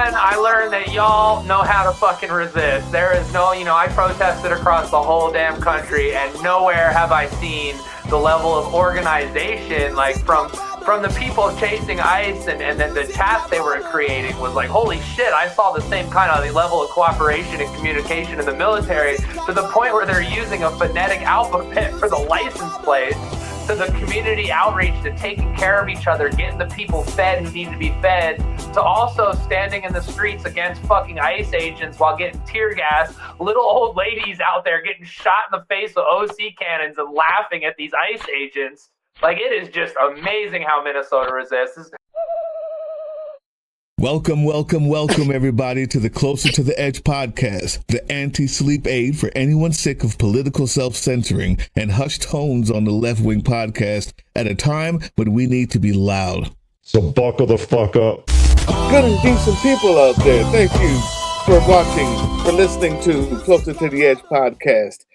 man, I learned that y'all know how to fucking resist. There is no, I protested across the whole damn country, and nowhere have I seen the level of organization, like from the people chasing ICE and then the chats they were creating was like, holy shit, I saw the same kind of level of cooperation and communication in the military, to the point where they're using a phonetic alphabet for the license plates, to the community outreach, to taking care of each other, getting the people fed who need to be fed, to also standing in the streets against fucking ICE agents while getting tear gas, little old ladies out there getting shot in the face with OC cannons and laughing at these ICE agents. Like, it is just amazing how Minnesota resists. Welcome, everybody, to the Closer to the Edge podcast, the anti-sleep aid for anyone sick of political self-censoring and hushed tones on the left-wing podcast at a time when we need to be loud. So buckle the fuck up. Good and decent people out there, thank you for watching, for listening to Closer to the Edge podcast.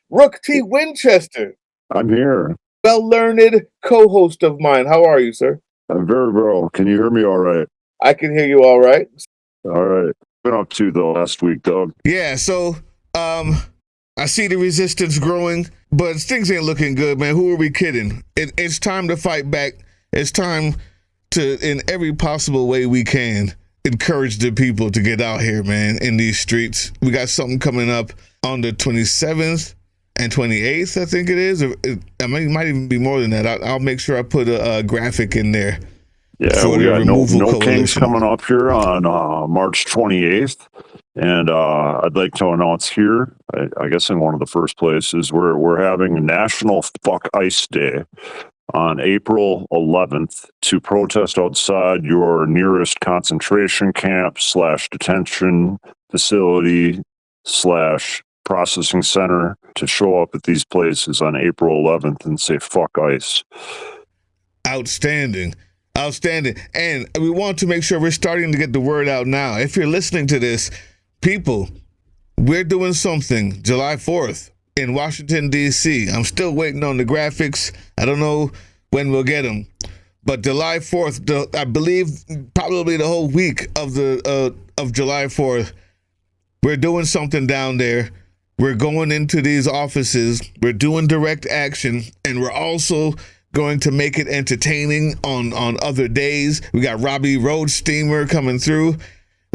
Rook T. Winchester. I'm here. Well-learned co-host of mine. How are you, sir? I'm very well. Can you hear me all right? I can hear you all right. All right. Been up to the last week, Doug. Yeah, so I see the resistance growing, but things ain't looking good, man. Who are we kidding? It's time to fight back. It's time to, in every possible way we can, encourage the people to get out here, man, in these streets. We got something coming up on the 27th and 28th, I think it is. It might even be more than that. I'll make sure I put a graphic in there. Yeah, we got no Kings coming up here on March 28th. And I'd like to announce here, I guess in one of the first places, we're having National Fuck Ice Day on April 11th to protest outside your nearest concentration camp / detention facility / processing center, to show up at these places on April 11th and say fuck ICE. Outstanding. And we want to make sure we're starting to get the word out now. If you're listening to this, people, we're doing something July 4th in Washington, D.C. I'm still waiting on the graphics. I don't know when we'll get them. But July 4th, I believe probably the whole week of July 4th, we're doing something down there. We're going into these offices. We're doing direct action. And we're also going to make it entertaining on other days. We got Robbie Road Steamer coming through.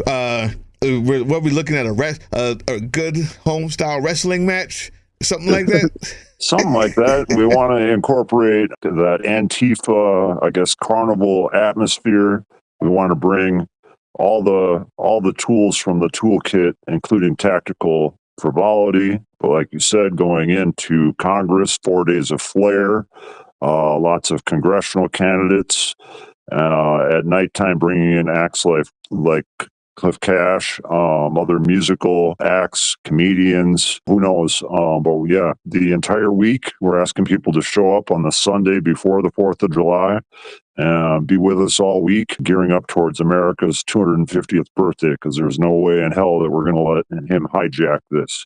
What are we looking at? A good home style wrestling match? Something like that? Something like that. We want to incorporate that Antifa, I guess, carnival atmosphere. We want to bring all the tools from the toolkit, including tactical frivolity. But like you said, going into Congress, 4 days of flair. Lots of congressional candidates. At nighttime, bringing in acts like Cliff Cash, other musical acts, comedians, who knows. But yeah, the entire week, we're asking people to show up on the Sunday before the 4th of July and be with us all week, gearing up towards America's 250th birthday, because there's no way in hell that we're going to let him hijack this.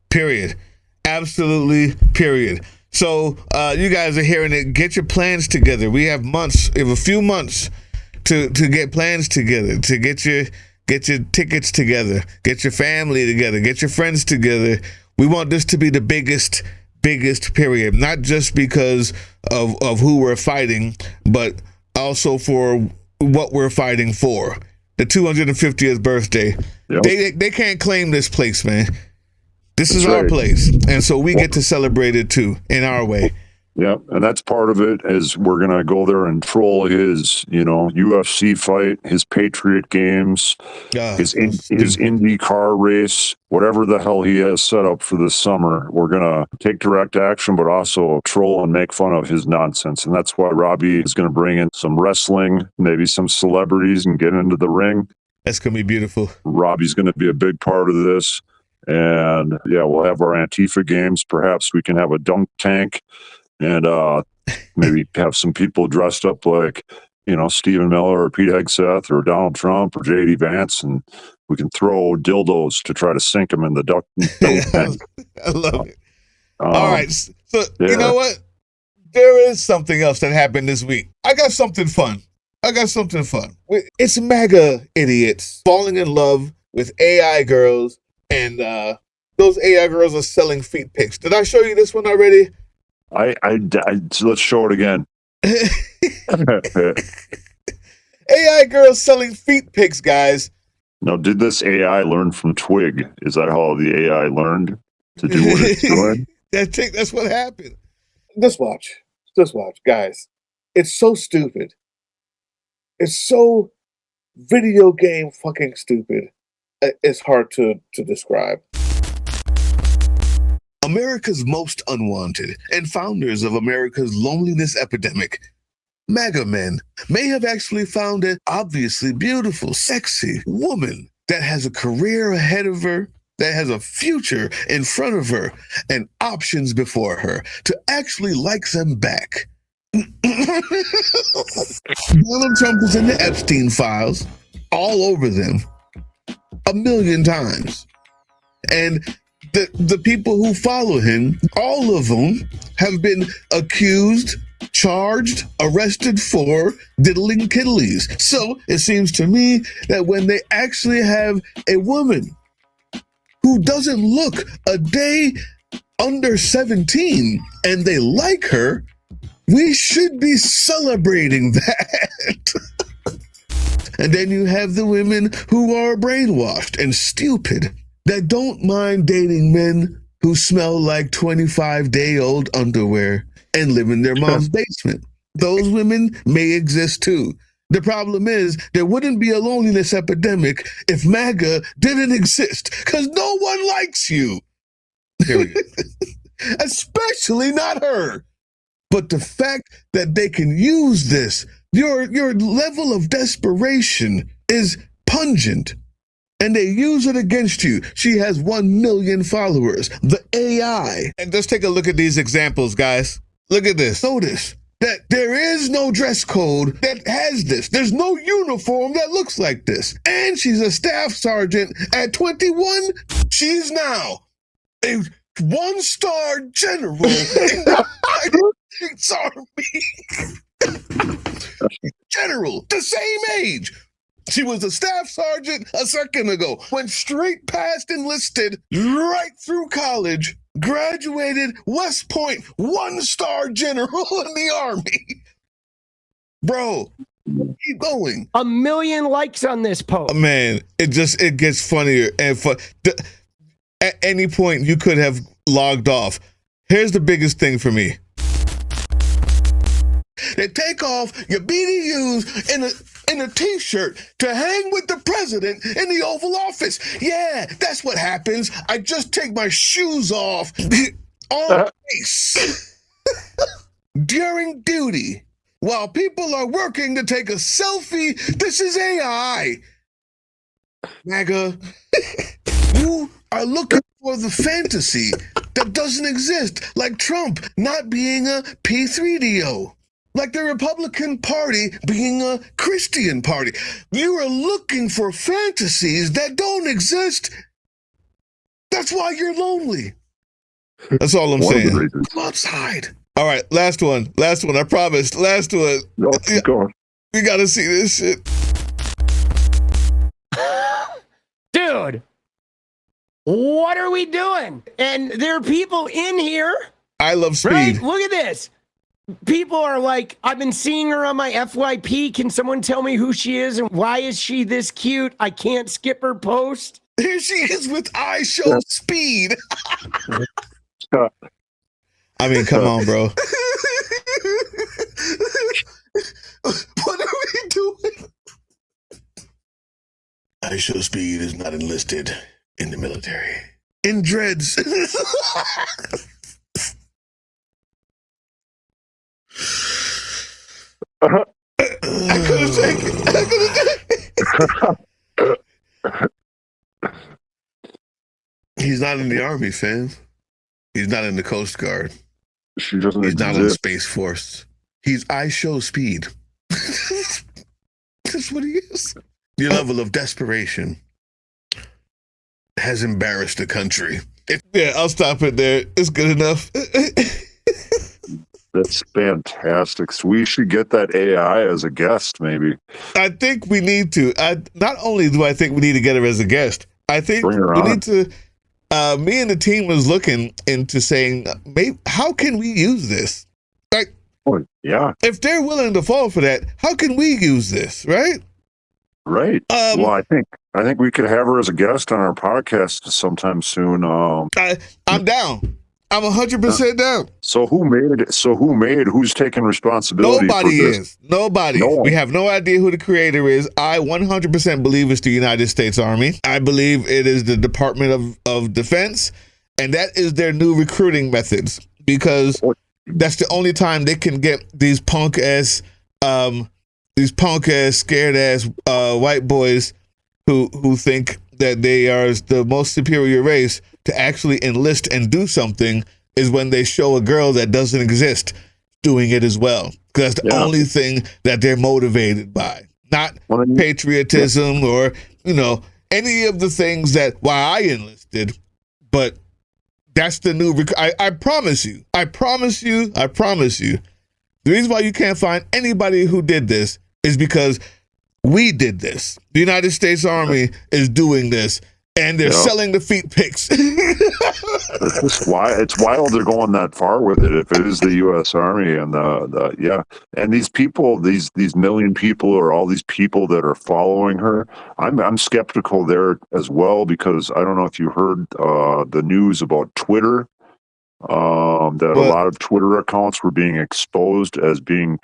Period. Absolutely, period. So you guys are hearing it. Get your plans together. We have months. We have a few months to get plans together, to get your tickets together, get your family together, get your friends together. We want this to be the biggest period, not just because of who we're fighting, but also for what we're fighting for. The 250th birthday. Yep. They can't claim this place, man. This is our place, and so we get to celebrate it too in our way. Yep, and that's part of it. Is we're gonna go there and troll his, UFC fight, his Patriot games, his IndyCar race, whatever the hell he has set up for this summer. We're gonna take direct action, but also troll and make fun of his nonsense, and that's why Robbie is gonna bring in some wrestling, maybe some celebrities, and get into the ring. That's gonna be beautiful. Robbie's gonna be a big part of this. And yeah, we'll have our Antifa games. Perhaps we can have a dunk tank and maybe have some people dressed up like, Stephen Miller or Pete Hegseth or Donald Trump or J.D. Vance, and we can throw dildos to try to sink them in the dunk tank. I love it. All right. So, yeah. You know what? There is something else that happened this week. I got something fun. I got something fun. It's MAGA idiots falling in love with AI girls, and those AI girls are selling feet pics. Did I show you this one already? So let's show it again. AI girls selling feet pics, guys. Now, did this AI learn from Twig? Is that how the AI learned to do what it's doing? That's what happened. Just watch, guys. It's so stupid. It's so video game fucking stupid. It's hard to describe. America's most unwanted and founders of America's loneliness epidemic, MAGA men, may have actually found an obviously beautiful, sexy woman that has a career ahead of her, that has a future in front of her, and options before her to actually like them back. Donald Trump is in the Epstein files, all over them, 1,000,000 times. And the people who follow him, all of them have been accused, charged, arrested for diddling kiddlies. So it seems to me that when they actually have a woman who doesn't look a day under 17 and they like her, we should be celebrating that. And then you have the women who are brainwashed and stupid that don't mind dating men who smell like 25-day-old underwear and live in their mom's basement. Those women may exist too. The problem is there wouldn't be a loneliness epidemic if MAGA didn't exist, because no one likes you. Here we go. Especially not her. But the fact that they can use this, your level of desperation is pungent. And they use it against you. She has 1,000,000 followers. The AI. And just take a look at these examples, guys. Look at this. Notice that there is no dress code that has this. There's no uniform that looks like this. And she's a staff sergeant at 21. She's now a 1-star general in the United States Army. General, the same age. She was a staff sergeant a second ago, went straight past enlisted, right through college, graduated West Point, 1-star general in the Army. Bro, keep going. 1,000,000 likes on this post. Man, it gets funnier. And at any point, you could have logged off. Here's the biggest thing for me. They take off your BDUs in a t-shirt to hang with the president in the Oval Office. Yeah, that's what happens. I just take my shoes off on base during duty while people are working to take a selfie. This is AI. MAGA, you are looking for the fantasy that doesn't exist, like Trump not being a P3DO. Like the Republican Party being a Christian party. You are looking for fantasies that don't exist. That's why you're lonely. That's all I'm saying. Come outside. All right, last one, I promised. Last one. No, go on. We got to see this shit. Dude, what are we doing? And there are people in here. I love speed. Right? Look at this. People are like, I've been seeing her on my FYP. Can someone tell me who she is and why is she this cute? I can't skip her post. Here she is with I Show Speed. I mean, come on, bro. What are we doing? I Show Speed is not enlisted in the military. In dreads. I couldn't take it. He's not in the Army, fam. He's not in the Coast Guard. She doesn't He's exist. not in Space Force. He's I Show Speed. That's what he is. Your level of desperation has embarrassed the country. Yeah, I'll stop it there. It's good enough. That's fantastic. So we should get that AI as a guest, maybe. I think we need to. Not only do I think we need to get her as a guest, I think Bring her we on. need to. Me and the team was looking into saying, maybe, how can we use this? Like, Oh, yeah, if they're willing to fall for that, how can we use this? Right? right. Well, I think we could have her as a guest on our podcast sometime soon. I'm down. I'm 100% down. So who made it? Who's taking responsibility? Nobody for this? is. Nobody. No. We have no idea who the creator is. I 100% believe it's the United States Army. I believe it is the Department of Defense, and that is their new recruiting methods, because that's the only time they can get these punk ass, scared ass white boys who think that they are the most superior race to actually enlist and do something, is when they show a girl that doesn't exist doing it as well. Because that's the only thing that they're motivated by. Not patriotism or, any of the things that why I enlisted, but that's the new, I promise you. The reason why you can't find anybody who did this is because we did this. The United States Army is doing this, and they're selling the feet pics. It's wild they're going that far with it. If it is the U.S. Army and and these people, these million people, or all these people that are following her, I'm skeptical there as well, because I don't know if you heard the news about Twitter. That a lot of Twitter accounts were being exposed as being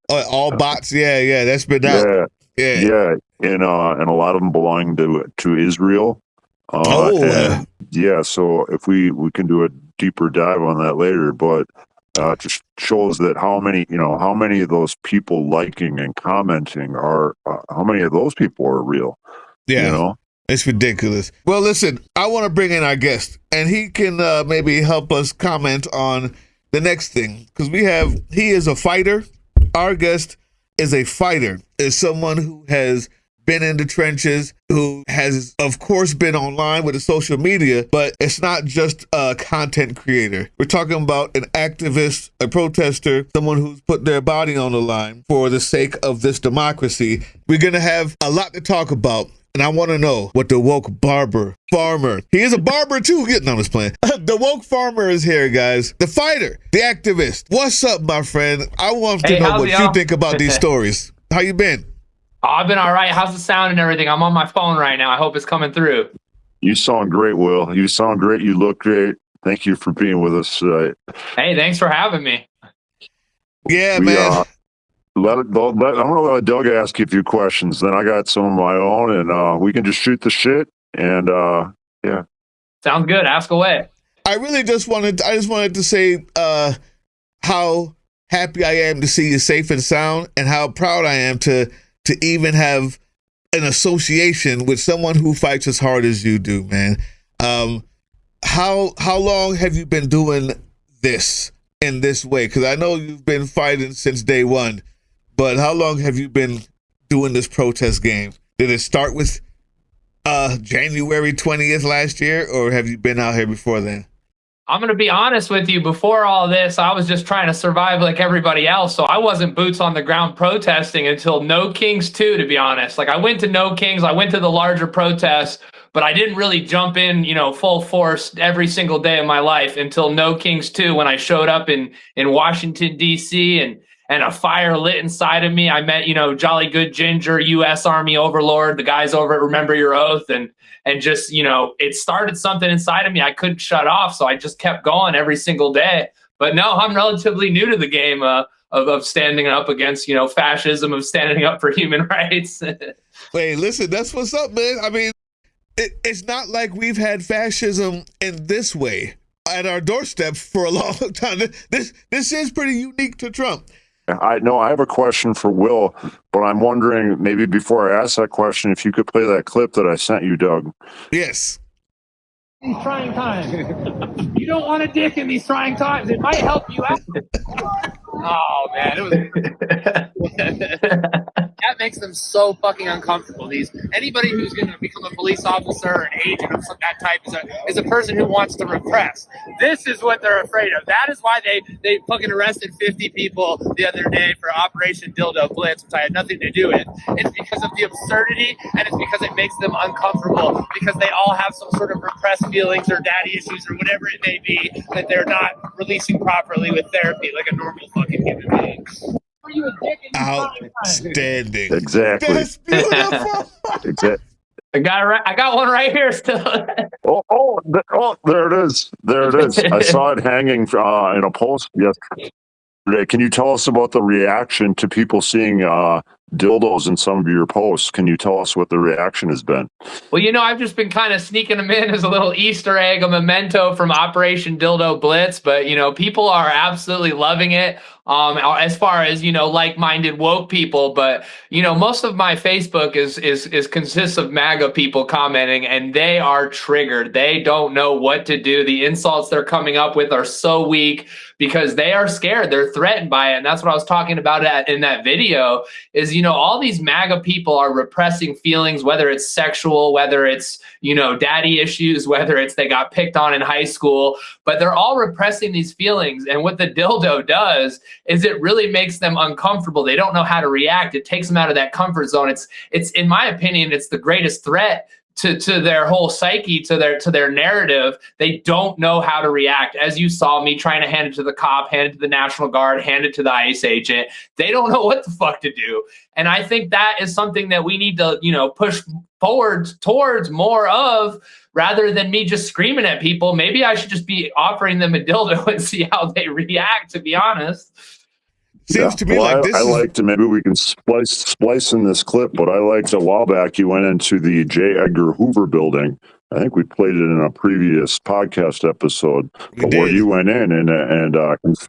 all bots. Yeah, that's been out. Yeah, and a lot of them belong to Israel. So if we can do a deeper dive on that later, but just shows that how many of those people liking and commenting are how many of those people are real. Yeah, it's ridiculous. Well, listen, I want to bring in our guest, and he can maybe help us comment on the next thing, because he is a fighter. Our guest is a fighter, is someone who has been in the trenches, who has, of course, been online with the social media, but it's not just a content creator. We're talking about an activist, a protester, someone who's put their body on the line for the sake of this democracy. We're going to have a lot to talk about. And I want to know what the woke farmer. He is a barber too. Getting on this plan. The woke farmer is here, guys. The fighter, the activist. What's up, my friend? I want to know what you think about these stories. How you been? I've been all right. How's the sound and everything? I'm on my phone right now. I hope it's coming through. You sound great, Will. You sound great. You look great. Thank you for being with us today. Hey, thanks for having me. Yeah, man. I'm going to let Doug ask you a few questions. Then I got some of my own, and we can just shoot the shit. And sounds good. Ask away. I just wanted to say how happy I am to see you safe and sound, and how proud I am to even have an association with someone who fights as hard as you do, man. How long have you been doing this in this way? Because I know you've been fighting since day one. But how long have you been doing this protest game? Did it start with January 20th last year, or have you been out here before then? I'm going to be honest with you. Before all this, I was just trying to survive like everybody else. So I wasn't boots on the ground protesting until No Kings 2, to be honest. Like, I went to No Kings, I went to the larger protests, but I didn't really jump in, full force every single day of my life until No Kings 2, when I showed up in Washington, D.C., and a fire lit inside of me. I met, Jolly Good Ginger, U.S. Army overlord, the guys over at Remember Your Oath, and just, it started something inside of me I couldn't shut off, so I just kept going every single day. But no, I'm relatively new to the game of standing up against, fascism, of standing up for human rights. Wait, listen, that's what's up, man. I mean, it's not like we've had fascism in this way at our doorstep for a long time. This is pretty unique to Trump. I have a question for Will, but I'm wondering, maybe before I ask that question, if you could play that clip that I sent you, Doug. Yes. These trying times. You don't want a dick in these trying times. It might help you out. Oh man, it was. that makes them so fucking uncomfortable. Anybody who's going to become a police officer or an agent of that type is a person who wants to repress. This is what they're afraid of. That is why they fucking arrested 50 people the other day for Operation Dildo Blitz, which I had nothing to do with. It's because of the absurdity, and it's because it makes them uncomfortable, because they all have some sort of repressed feelings or daddy issues or whatever it may be that they're not releasing properly with therapy like a normal fucking human being. Outstanding. Exactly. That's beautiful. Exactly. I got one right here still. There it is. There it is. I saw it hanging in a post yesterday. Can you tell us about the reaction to people seeing dildos in some of your posts? Can you tell us what the reaction has been? Well, I've just been kind of sneaking them in as a little Easter egg, a memento from Operation Dildo Blitz. But, people are absolutely loving it. As far as, like-minded woke people. But, most of my Facebook is consists of MAGA people commenting, and they are triggered. They don't know what to do. The insults they're coming up with are so weak because they are scared. They're threatened by it. And that's what I was talking about in that video is, all these MAGA people are repressing feelings, whether it's sexual, whether it's, daddy issues, whether it's they got picked on in high school, but they're all repressing these feelings. And what the dildo does is it really makes them uncomfortable. They don't know how to react. It takes them out of that comfort zone. It's in my opinion, it's the greatest threat to their whole psyche, to their narrative. They don't know how to react. As you saw me trying to hand it to the cop, hand it to the National Guard, hand it to the ICE agent. They don't know what the fuck to do. And I think that is something that we need to, push forward towards more of, rather than me just screaming at people. Maybe I should just be offering them a dildo and see how they react, to be honest. Seems to me like this. I liked to, maybe we can splice in this clip, but I liked a while back you went into the J. Edgar Hoover building. I think we played it in a previous podcast episode, where you went in and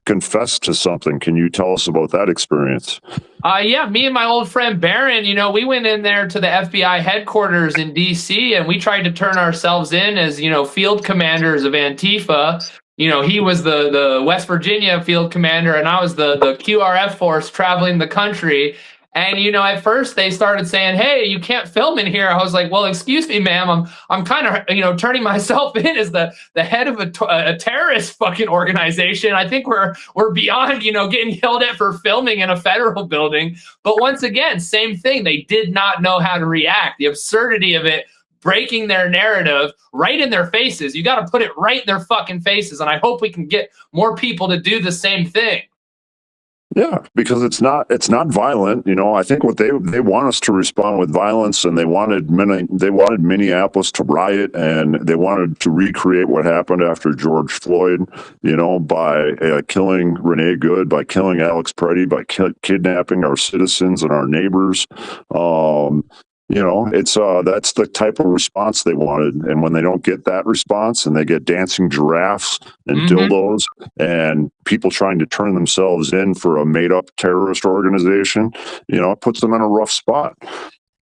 confessed to something. Can you tell us about that experience? Yeah, me and my old friend Barron, we went in there to the FBI headquarters in D.C. and we tried to turn ourselves in as, field commanders of Antifa. He was the West Virginia field commander, and I was the QRF force traveling the country. And, at first they started saying, hey, you can't film in here. I was like, well, excuse me, ma'am. I'm kind of, turning myself in as the head of a terrorist fucking organization. I think we're beyond, getting yelled at for filming in a federal building. But once again, same thing. They did not know how to react. The absurdity of it, breaking their narrative right in their faces. You got to put it right in their fucking faces. And I hope we can get more people to do the same thing. Yeah, because it's not violent. I think what they want us to respond with violence, and they wanted Minneapolis to riot, and they wanted to recreate what happened after George Floyd, by killing Renee Good, by killing Alex Preddy, by kidnapping our citizens and our neighbors. It's that's the type of response they wanted. And when they don't get that response, and they get dancing giraffes and dildos and people trying to turn themselves in for a made-up terrorist organization, it puts them in a rough spot.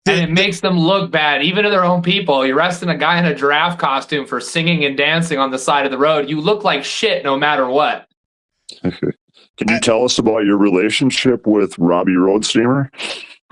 And it makes them look bad, even to their own people. You're arresting a guy in a giraffe costume for singing and dancing on the side of the road. You look like shit no matter what. Can you tell us about your relationship with Robbie Roadsteamer?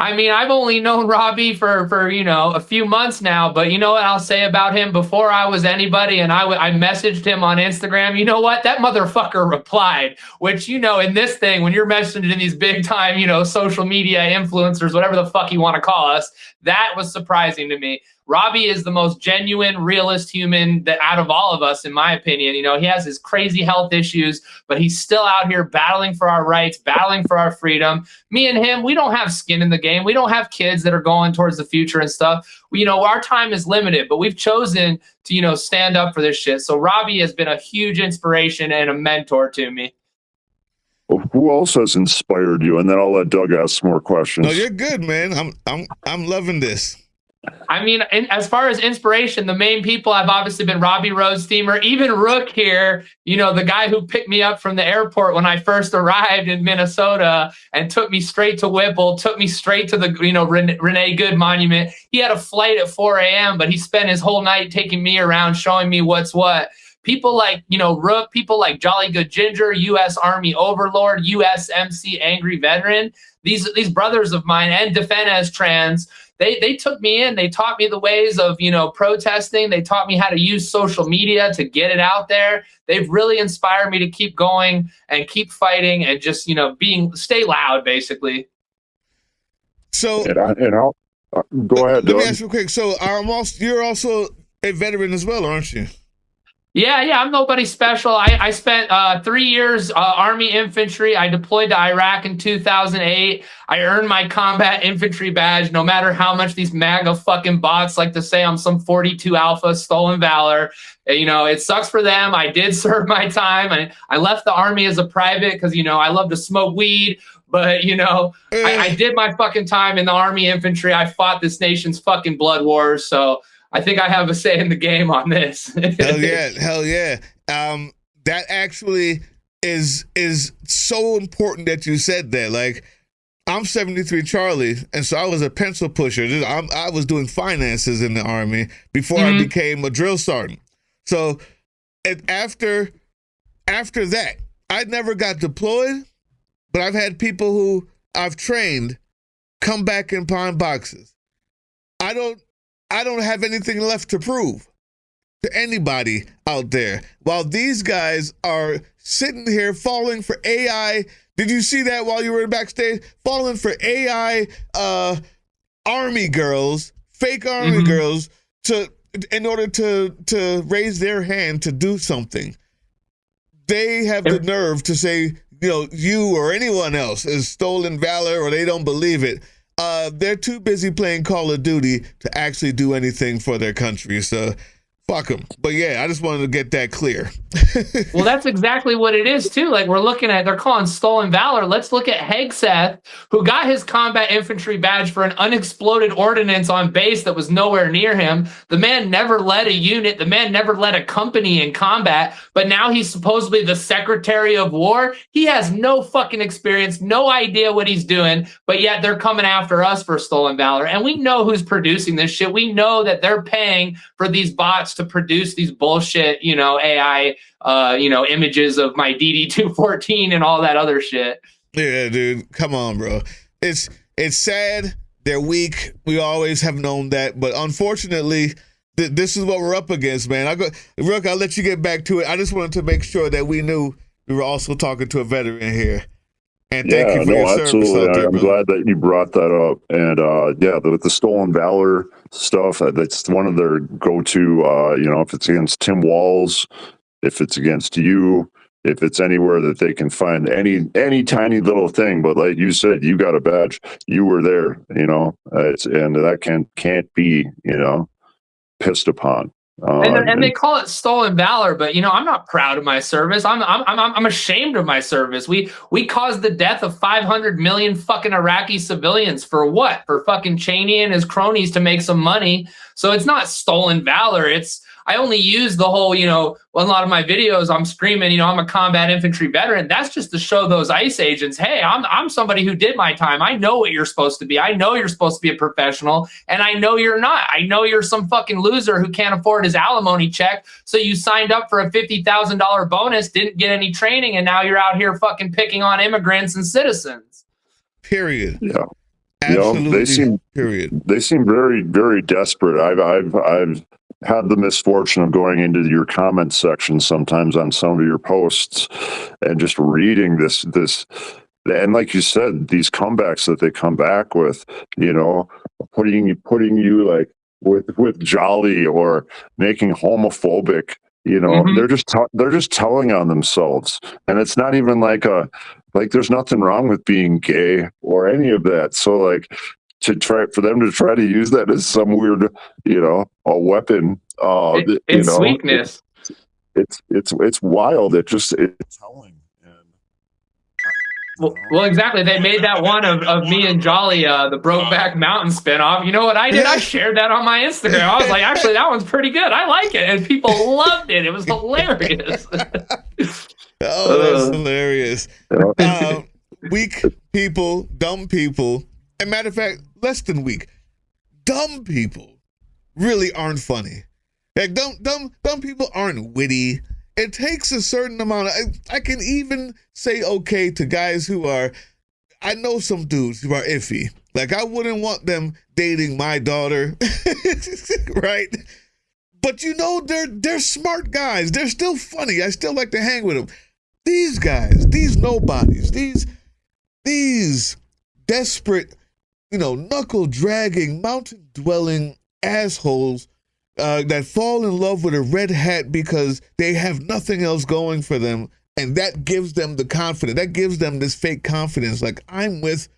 I mean, I've only known Robbie for a few months now, but you know what I'll say about him? Before I was anybody, and I messaged him on Instagram, you know what? That motherfucker replied, which, in this thing, when you're messaging these big time, social media influencers, whatever the fuck you want to call us, that was surprising to me. Robbie is the most genuine, realist human that out of all of us, in my opinion. He has his crazy health issues, but he's still out here battling for our rights, battling for our freedom. Me and him, we don't have skin in the game. We don't have kids that are going towards the future and stuff. Our time is limited, but we've chosen to, stand up for this shit. So Robbie has been a huge inspiration and a mentor to me. Well, who else has inspired you? And then I'll let Doug ask some more questions. No, you're good, man. I'm loving this. I mean, as far as inspiration, the main people have obviously been Robbie Roadsteamer, even Rook here, the guy who picked me up from the airport when I first arrived in Minnesota and took me straight to Whipple, took me straight to the, Renee Good monument. He had a flight at 4 a.m., but he spent his whole night taking me around, showing me what's what. people like, Rook, people like Jolly Good Ginger, U.S. Army Overlord, USMC Angry Veteran, these brothers of mine, and Defend as Trans, they took me in. They taught me the ways of, protesting. They taught me how to use social media to get it out there. They've really inspired me to keep going and keep fighting and just, stay loud, basically. So, I'll go ahead. Let me ask you quick. So, you're also a veteran as well, aren't you? Yeah, I'm nobody special. I spent 3 years Army infantry. I deployed to Iraq in 2008. I earned my combat infantry badge, no matter how much these MAGA fucking bots like to say I'm some 42 Alpha stolen valor. It sucks for them. I did serve my time. I left the Army as a private because, I love to smoke weed. But, I did my fucking time in the Army infantry. I fought this nation's fucking blood wars. So I think I have a say in the game on this. Hell yeah. That actually is so important that you said that. Like, I'm 73 Charlie, and so I was a pencil pusher. I was doing finances in the Army before I became a drill sergeant. So after that, I never got deployed, but I've had people who I've trained come back in pine boxes. I don't have anything left to prove to anybody out there. While these guys are sitting here falling for AI, did you see that while you were backstage? Falling for AI army girls, fake army girls, in order to raise their hand to do something. They have the nerve to say, you or anyone else is stolen valor, or they don't believe it. They're too busy playing Call of Duty to actually do anything for their country. So fuck them. But yeah, I just wanted to get that clear. Well, that's exactly what it is too. Like, we're looking at, they're calling stolen valor. Let's look at Hegseth, who got his combat infantry badge for an unexploded ordnance on base that was nowhere near him. The man never led a unit. The man never led a company in combat, but now he's supposedly the Secretary of War. He has no fucking experience, no idea what he's doing, but yet they're coming after us for stolen valor. And we know who's producing this shit. We know that they're paying for these bots to produce these bullshit, AI, images of my DD-214 and all that other shit. Yeah, dude, come on, bro. It's sad. They're weak. We always have known that, but unfortunately, this is what we're up against, man. Rook, I'll let you get back to it. I just wanted to make sure that we knew we were also talking to a veteran here. And thank you for your service. Absolutely. I'm glad that you brought that up. And with the stolen valor stuff, that's one of their go-to. If it's against Tim Walz, if it's against you, if it's anywhere that they can find any tiny little thing. But like you said, you got a badge, you were there. And that can't be pissed upon. And they call it stolen valor, but I'm not proud of my service. I'm ashamed of my service. We caused the death of 500 million fucking Iraqi civilians for what? For fucking Cheney and his cronies to make some money. So it's not stolen valor. I only use the whole, a lot of my videos, I'm screaming, I'm a combat infantry veteran. That's just to show those ICE agents, hey, I'm somebody who did my time. I know what you're supposed to be. I know you're supposed to be a professional, and I know you're not. I know you're some fucking loser who can't afford his alimony check. So you signed up for a $50,000 bonus, didn't get any training, and now you're out here fucking picking on immigrants and citizens. Period. Yeah. Absolutely. They seem very, very desperate. I've had the misfortune of going into your comment section sometimes on some of your posts and just reading this, and like you said, these comebacks that they come back with, putting you like with Jolly or making homophobic, they're just telling on themselves, and it's not even like there's nothing wrong with being gay or any of that. So like, for them to try to use that as some weird, a weapon. It's weakness. It's wild. It's telling. Well, exactly. They made that one of me and Jolly, the Brokeback Mountain spinoff. You know what I did? I shared that on my Instagram. I was like, actually, that one's pretty good. I like it, and people loved it. It was hilarious. That's hilarious. Weak people, dumb people. As a matter of fact, less than weak. Dumb people really aren't funny. Like dumb people aren't witty. It takes a certain amount of, I can even say okay to guys who are, I know some dudes who are iffy. Like I wouldn't want them dating my daughter, right? But you know, they're smart guys. They're still funny. I still like to hang with them. These guys, these nobodies, these desperate, knuckle dragging, mountain dwelling assholes that fall in love with a red hat because they have nothing else going for them, and that gives them the confidence. That gives them this fake confidence. Like I'm with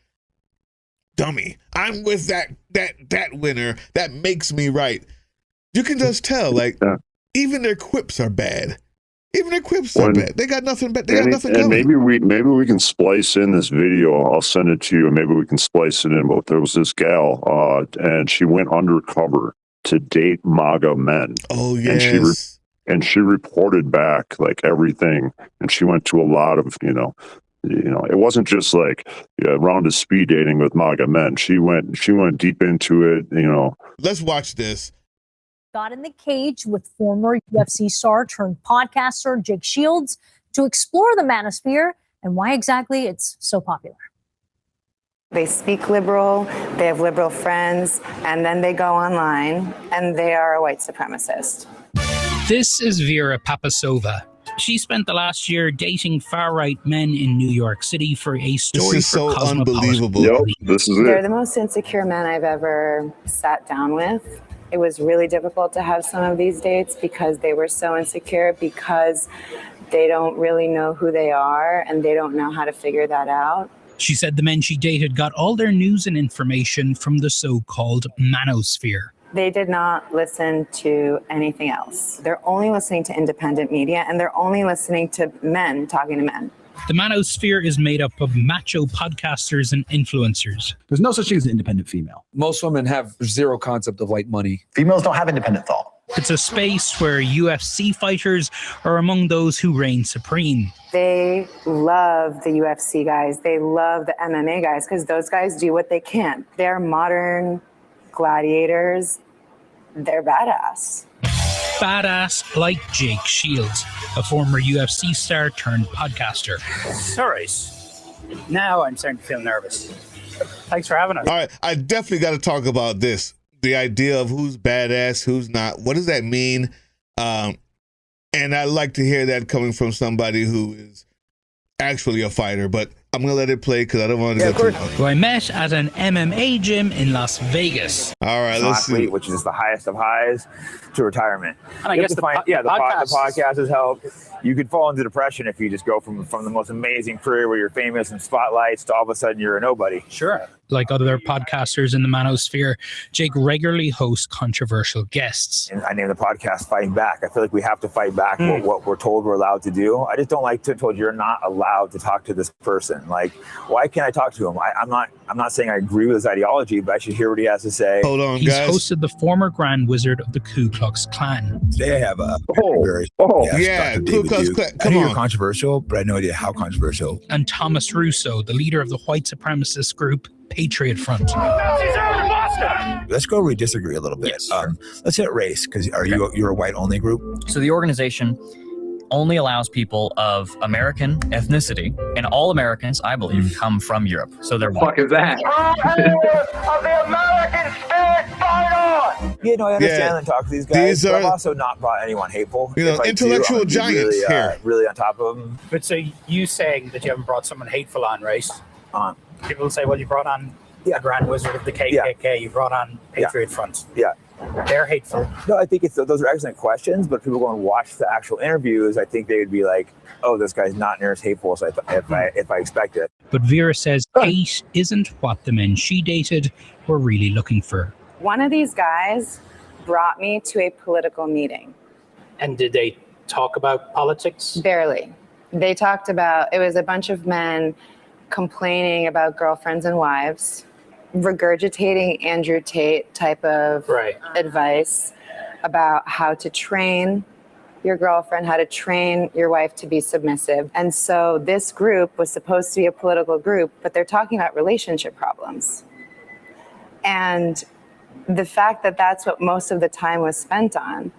dummy. I'm with that winner. That makes me right. You can just tell. Like even their quips are bad. Even their quips are bad. They got nothing. They got nothing coming. Maybe we can splice in this video. I'll send it to you. And maybe we can splice it in. But there was this gal, and she went undercover to date MAGA men. Oh yes. And she reported back like everything. And she went to a lot of it wasn't just like a round of speed dating with MAGA men. She went deep into it. Let's watch this. Got in the cage with former UFC star turned podcaster Jake Shields to explore the manosphere and why exactly it's so popular. They speak liberal, they have liberal friends, and then they go online and they are a white supremacist. This is Vera Papasova. She spent the last year dating far-right men in New York City for a story this is for so unbelievable. Yep, this is They're it. the most insecure men I've ever sat down with. It was really difficult to have some of these dates because they were so insecure, because they don't really know who they are and they don't know how to figure that out. She said the men she dated got all their news and information from the so-called manosphere. They did not listen to anything else. They're only listening to independent media, and they're only listening to men talking to men. The manosphere is made up of macho podcasters and influencers. There's no such thing as an independent female. Most women have zero concept of like money. Females don't have independent thought. It's a space where UFC fighters are among those who reign supreme. They love the UFC guys. They love the MMA guys because those guys do what they can. They're modern gladiators. They're badass. Badass like Jake Shields, a former UFC star turned podcaster. Sorry. Now I'm starting to feel nervous. Thanks for having us. All right, I definitely got to talk about this. The idea of who's badass, who's not. What does that mean? And I like to hear that coming from somebody who is actually a fighter, but I'm going to let it play because I don't want to go too much. Who I met at an MMA gym in Las Vegas. All right, let's see. Which is the highest of highs to retirement. And I guess the podcast has helped. You could fall into depression if you just go from the most amazing career where you're famous and spotlights to all of a sudden you're a nobody. Sure. Like other podcasters in the manosphere, Jake regularly hosts controversial guests. And I named the podcast Fighting Back. I feel like we have to fight back what we're told we're allowed to do. I just don't like to be told you're not allowed to talk to this person. Like, why can't I talk to him? I'm not saying I agree with his ideology, but I should hear what he has to say. Hold on, He's guys. hosted the former Grand Wizard of the Ku Klux Klan. They have a very yeah, Ku Klux Klan. I know you're controversial, but I have no idea how controversial. And Thomas Russo, the leader of the white supremacist group Patriot Front. Let's go where we disagree a little bit. Yes, let's hit race, because you're a white only group. So the organization only allows people of American ethnicity, and all Americans, I believe, come from Europe. So they're white. What the fuck is that? Of the American spirit, fight on! Yeah, no, I understand and talk to these guys, but I've also not brought anyone hateful. Intellectual giants here. Really on top of them. But so you saying that you haven't brought someone hateful on, right? People say, well, you brought on the Grand Wizard of the KKK, you brought on Patriot Front. Yeah. They're hateful. No, I think those are excellent questions, but if people go and watch the actual interviews, I think they would be like, oh, this guy's not near as hateful as if I expect it. But Vera says hate isn't what the men she dated were really looking for. One of these guys brought me to a political meeting. And did they talk about politics? Barely. They talked about, it was a bunch of men complaining about girlfriends and wives, regurgitating Andrew Tate type of advice about how to train your girlfriend, how to train your wife to be submissive. And so this group was supposed to be a political group, but they're talking about relationship problems. And the fact that that's what most of the time was spent on,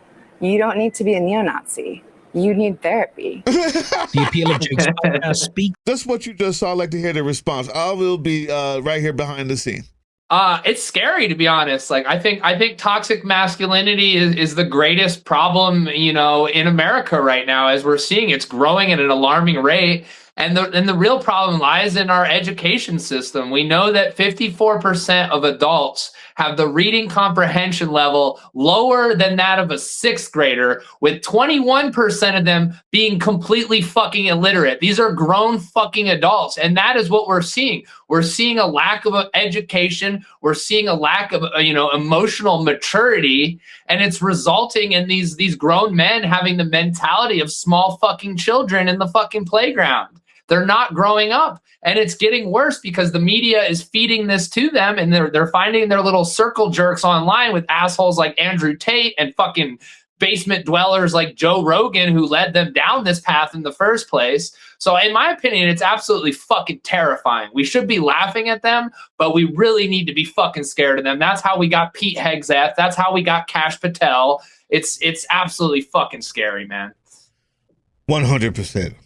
You don't need to be a neo-Nazi. You need therapy. The appeal of Jake's podcast speak. That's what you just saw. I'd like to hear the response. I will be right here behind the scene. It's scary, to be honest. Like, I think toxic masculinity is the greatest problem, in America right now, as we're seeing it's growing at an alarming rate. And the real problem lies in our education system. We know that 54% of adults have the reading comprehension level lower than that of a sixth grader, with 21% of them being completely fucking illiterate. These are grown fucking adults. And that is what we're seeing. We're seeing a lack of education. We're seeing a lack of, emotional maturity. And it's resulting in these grown men having the mentality of small fucking children in the fucking playground. They're not growing up, and it's getting worse because the media is feeding this to them, and they're finding their little circle jerks online with assholes like Andrew Tate and fucking basement dwellers like Joe Rogan, who led them down this path in the first place. So in my opinion, it's absolutely fucking terrifying. We should be laughing at them, but we really need to be fucking scared of them. That's how we got Pete Hegseth. That's how we got Kash Patel. It's absolutely fucking scary, man. 100%.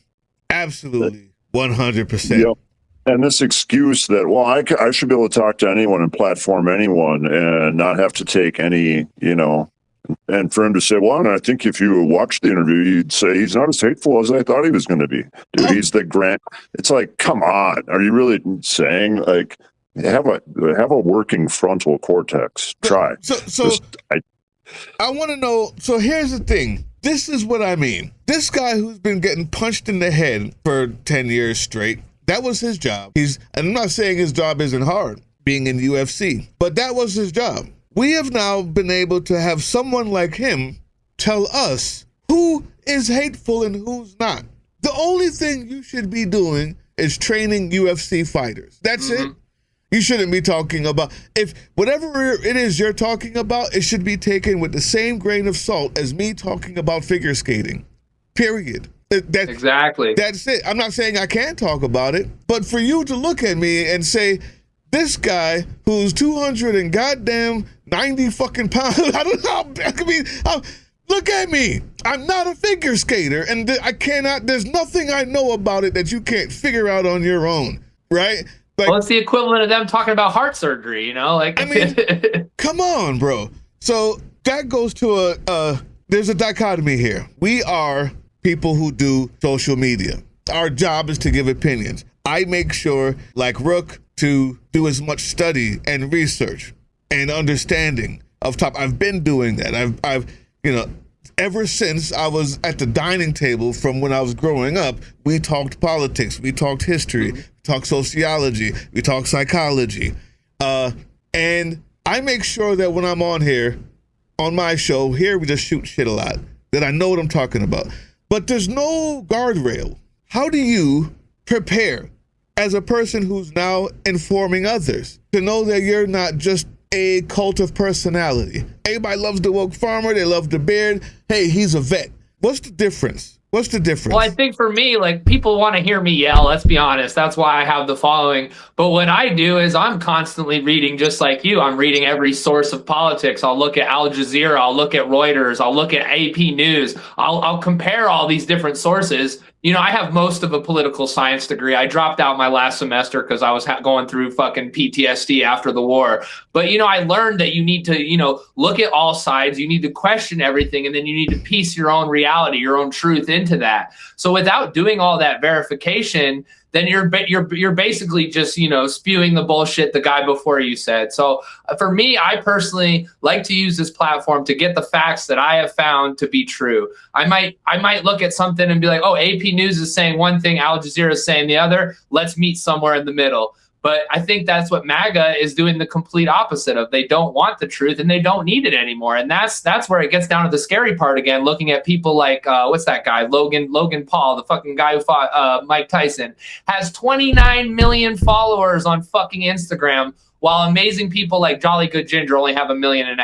Absolutely. 100%. Yep. And this excuse that, well, I should be able to talk to anyone and platform anyone and not have to take any, and for him to say, well, and I think if you watch the interview, you'd say he's not as hateful as I thought he was going to be. Dude, he's the Grant. It's like, come on. Are you really saying, like, have a working frontal cortex? Try. I want to know. So here's the thing. This is what I mean. This guy who's been getting punched in the head for 10 years straight, that was his job. And I'm not saying his job isn't hard, being in UFC, but that was his job. We have now been able to have someone like him tell us who is hateful and who's not. The only thing you should be doing is training UFC fighters. That's it. You shouldn't be talking about, if whatever it is you're talking about, it should be taken with the same grain of salt as me talking about figure skating. Period. Exactly. That's it. I'm not saying I can't talk about it, but for you to look at me and say, this guy who's 200 and goddamn 90 fucking pounds, I don't know. Look at me. I'm not a figure skater, and there's nothing I know about it that you can't figure out on your own, right? Like, well, it's the equivalent of them talking about heart surgery, Like, I mean, come on, bro. So that goes to there's a dichotomy here. We are people who do social media. Our job is to give opinions. I make sure, like Rook, to do as much study and research and understanding of top. I've been doing that. I've ever since I was at the dining table from when I was growing up, we talked politics, we talked history, we talked sociology, we talked psychology. And I make sure that when I'm on here, on my show, here we just shoot shit a lot, that I know what I'm talking about. But there's no guardrail. How do you prepare as a person who's now informing others to know that you're not just a cult of personality? Everybody loves DawokeFarmer. They love the beard. Hey, he's a vet. What's the difference? What's the difference? Well, I think for me, like, people want to hear me yell. Let's be honest. That's why I have the following. But what I do is I'm constantly reading, just like you. I'm reading every source of politics. I'll look at Al Jazeera. I'll look at Reuters. I'll look at AP News. I'll compare all these different sources. I have most of a political science degree. I dropped out my last semester because I was going through fucking PTSD after the war. But, I learned that you need to, look at all sides. You need to question everything, and then you need to piece your own reality, your own truth into that. So without doing all that verification, then you're basically just, spewing the bullshit the guy before you said. So for me, I personally like to use this platform to get the facts that I have found to be true. I might look at something and be like, oh, AP News is saying one thing, Al Jazeera is saying the other. Let's meet somewhere in the middle. But I think that's what MAGA is doing, the complete opposite of. They don't want the truth, and they don't need it anymore. And that's where it gets down to the scary part again, looking at people like, what's that guy? Logan Paul, the fucking guy who fought Mike Tyson, has 29 million followers on fucking Instagram, while amazing people like Jolly Good Ginger only have 1.5 million.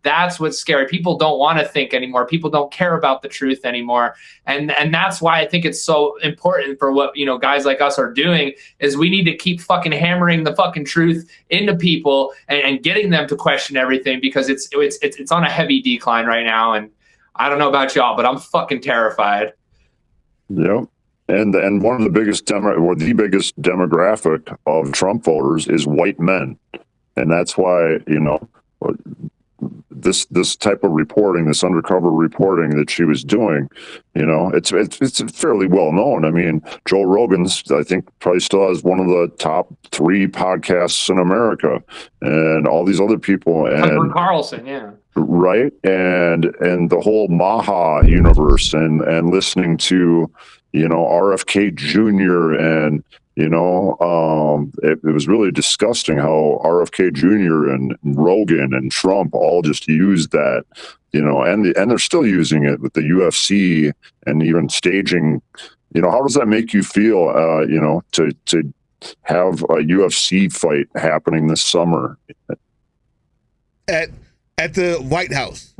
That's what's scary. People don't want to think anymore. People don't care about the truth anymore. And that's why I think it's so important for what, guys like us are doing, is we need to keep fucking hammering the fucking truth into people and getting them to question everything, because it's on a heavy decline right now. And I don't know about y'all, but I'm fucking terrified. Yep. And one of the biggest the biggest demographic of Trump voters is white men. And that's why, this type of reporting, this undercover reporting that she was doing, it's fairly well known. I mean, Joe Rogan's, I think, probably still has one of the top 3 podcasts in America, and all these other people, and Carlson, yeah, right, and the whole Maha universe, and listening to, RFK Jr. and it was really disgusting how RFK Jr. and Rogan and Trump all just used that, and they're still using it with the UFC and even staging. How does that make you feel? To have a UFC fight happening this summer at the White House.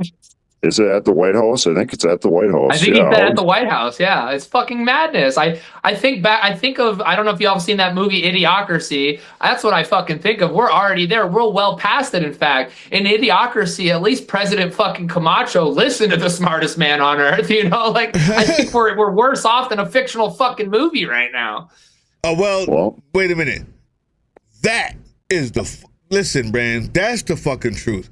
Is it at the White House? I think it's at the White House. I think it's at the White House. Yeah, it's fucking madness. I think back. I think of. I don't know if y'all have seen that movie Idiocracy. That's what I fucking think of. We're already there. We're well past it. In fact, in Idiocracy, at least President fucking Camacho listened to the smartest man on earth. I think we're worse off than a fictional fucking movie right now. Oh well. Wait a minute. That is listen, Brand. That's the fucking truth.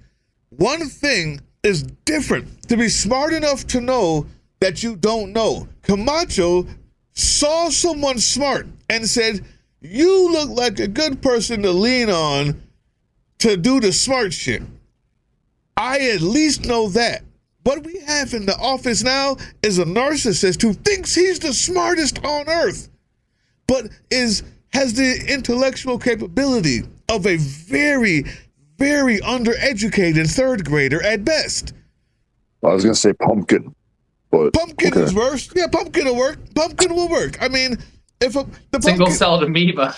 One thing is different. To be smart enough to know that you don't know. Camacho saw someone smart and said, you look like a good person to lean on to do the smart shit. I at least know that. What we have in the office now is a narcissist who thinks he's the smartest on earth, but has the intellectual capability of a very, very undereducated third grader at best. I was going to say pumpkin, but pumpkin is worse. Yeah, pumpkin will work. Pumpkin will work. I mean, if the single-celled amoeba.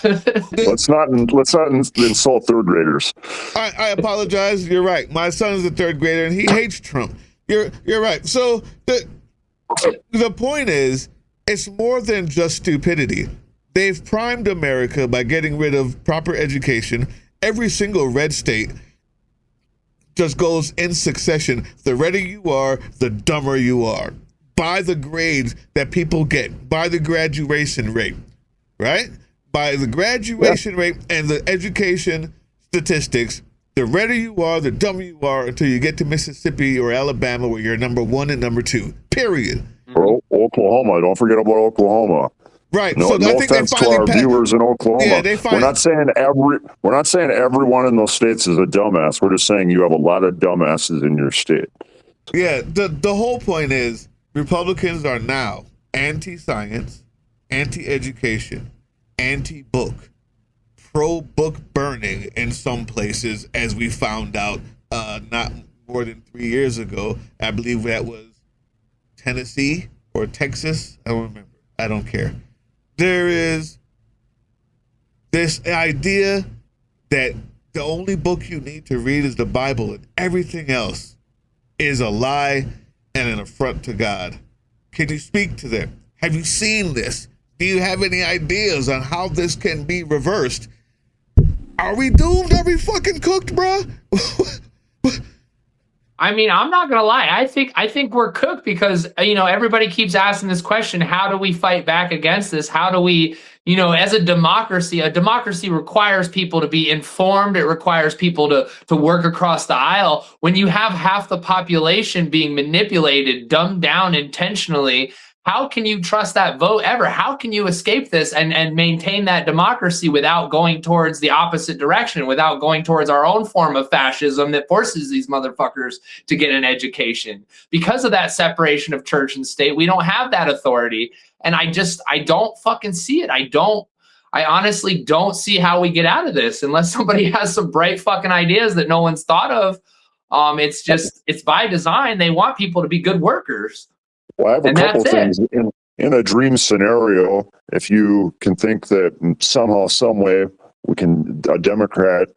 let's not insult third graders. I apologize. You're right. My son is a third grader and he hates Trump. You're right. So the point is, it's more than just stupidity. They've primed America by getting rid of proper education. Every single red state just goes in succession. The redder you are, the dumber you are. By the grades that people get, by the graduation rate, right? By the graduation rate and the education statistics, the redder you are, the dumber you are until you get to Mississippi or Alabama where you're number 1 and number 2, period. Or Oklahoma, don't forget about Oklahoma. Right. No, so no I think offense to our viewers in Oklahoma. Yeah, we're not saying everyone in those states is a dumbass. We're just saying you have a lot of dumbasses in your state. Yeah, the whole point is Republicans are now anti-science, anti-education, anti-book, pro-book burning in some places, as we found out not more than 3 years ago. I believe that was Tennessee or Texas. I don't remember. I don't care. There is this idea that the only book you need to read is the Bible and everything else is a lie and an affront to God. Can you speak to them? Have you seen this? Do you have any ideas on how this can be reversed? Are we doomed? Are we fucking cooked, bro? I mean, I'm not gonna lie. I think we're cooked because everybody keeps asking this question: how do we fight back against this? How do we, as a democracy requires people to be informed. It requires people to work across the aisle. When you have half the population being manipulated, dumbed down intentionally, how can you trust that vote ever? How can you escape this and maintain that democracy without going towards the opposite direction, without going towards our own form of fascism that forces these motherfuckers to get an education? Because of that separation of church and state, we don't have that authority. And I don't fucking see it. I honestly don't see how we get out of this unless somebody has some bright fucking ideas that no one's thought of. It's by design. They want people to be good workers. Well, I have a couple things in a dream scenario. If you can think that somehow, some way, a Democrat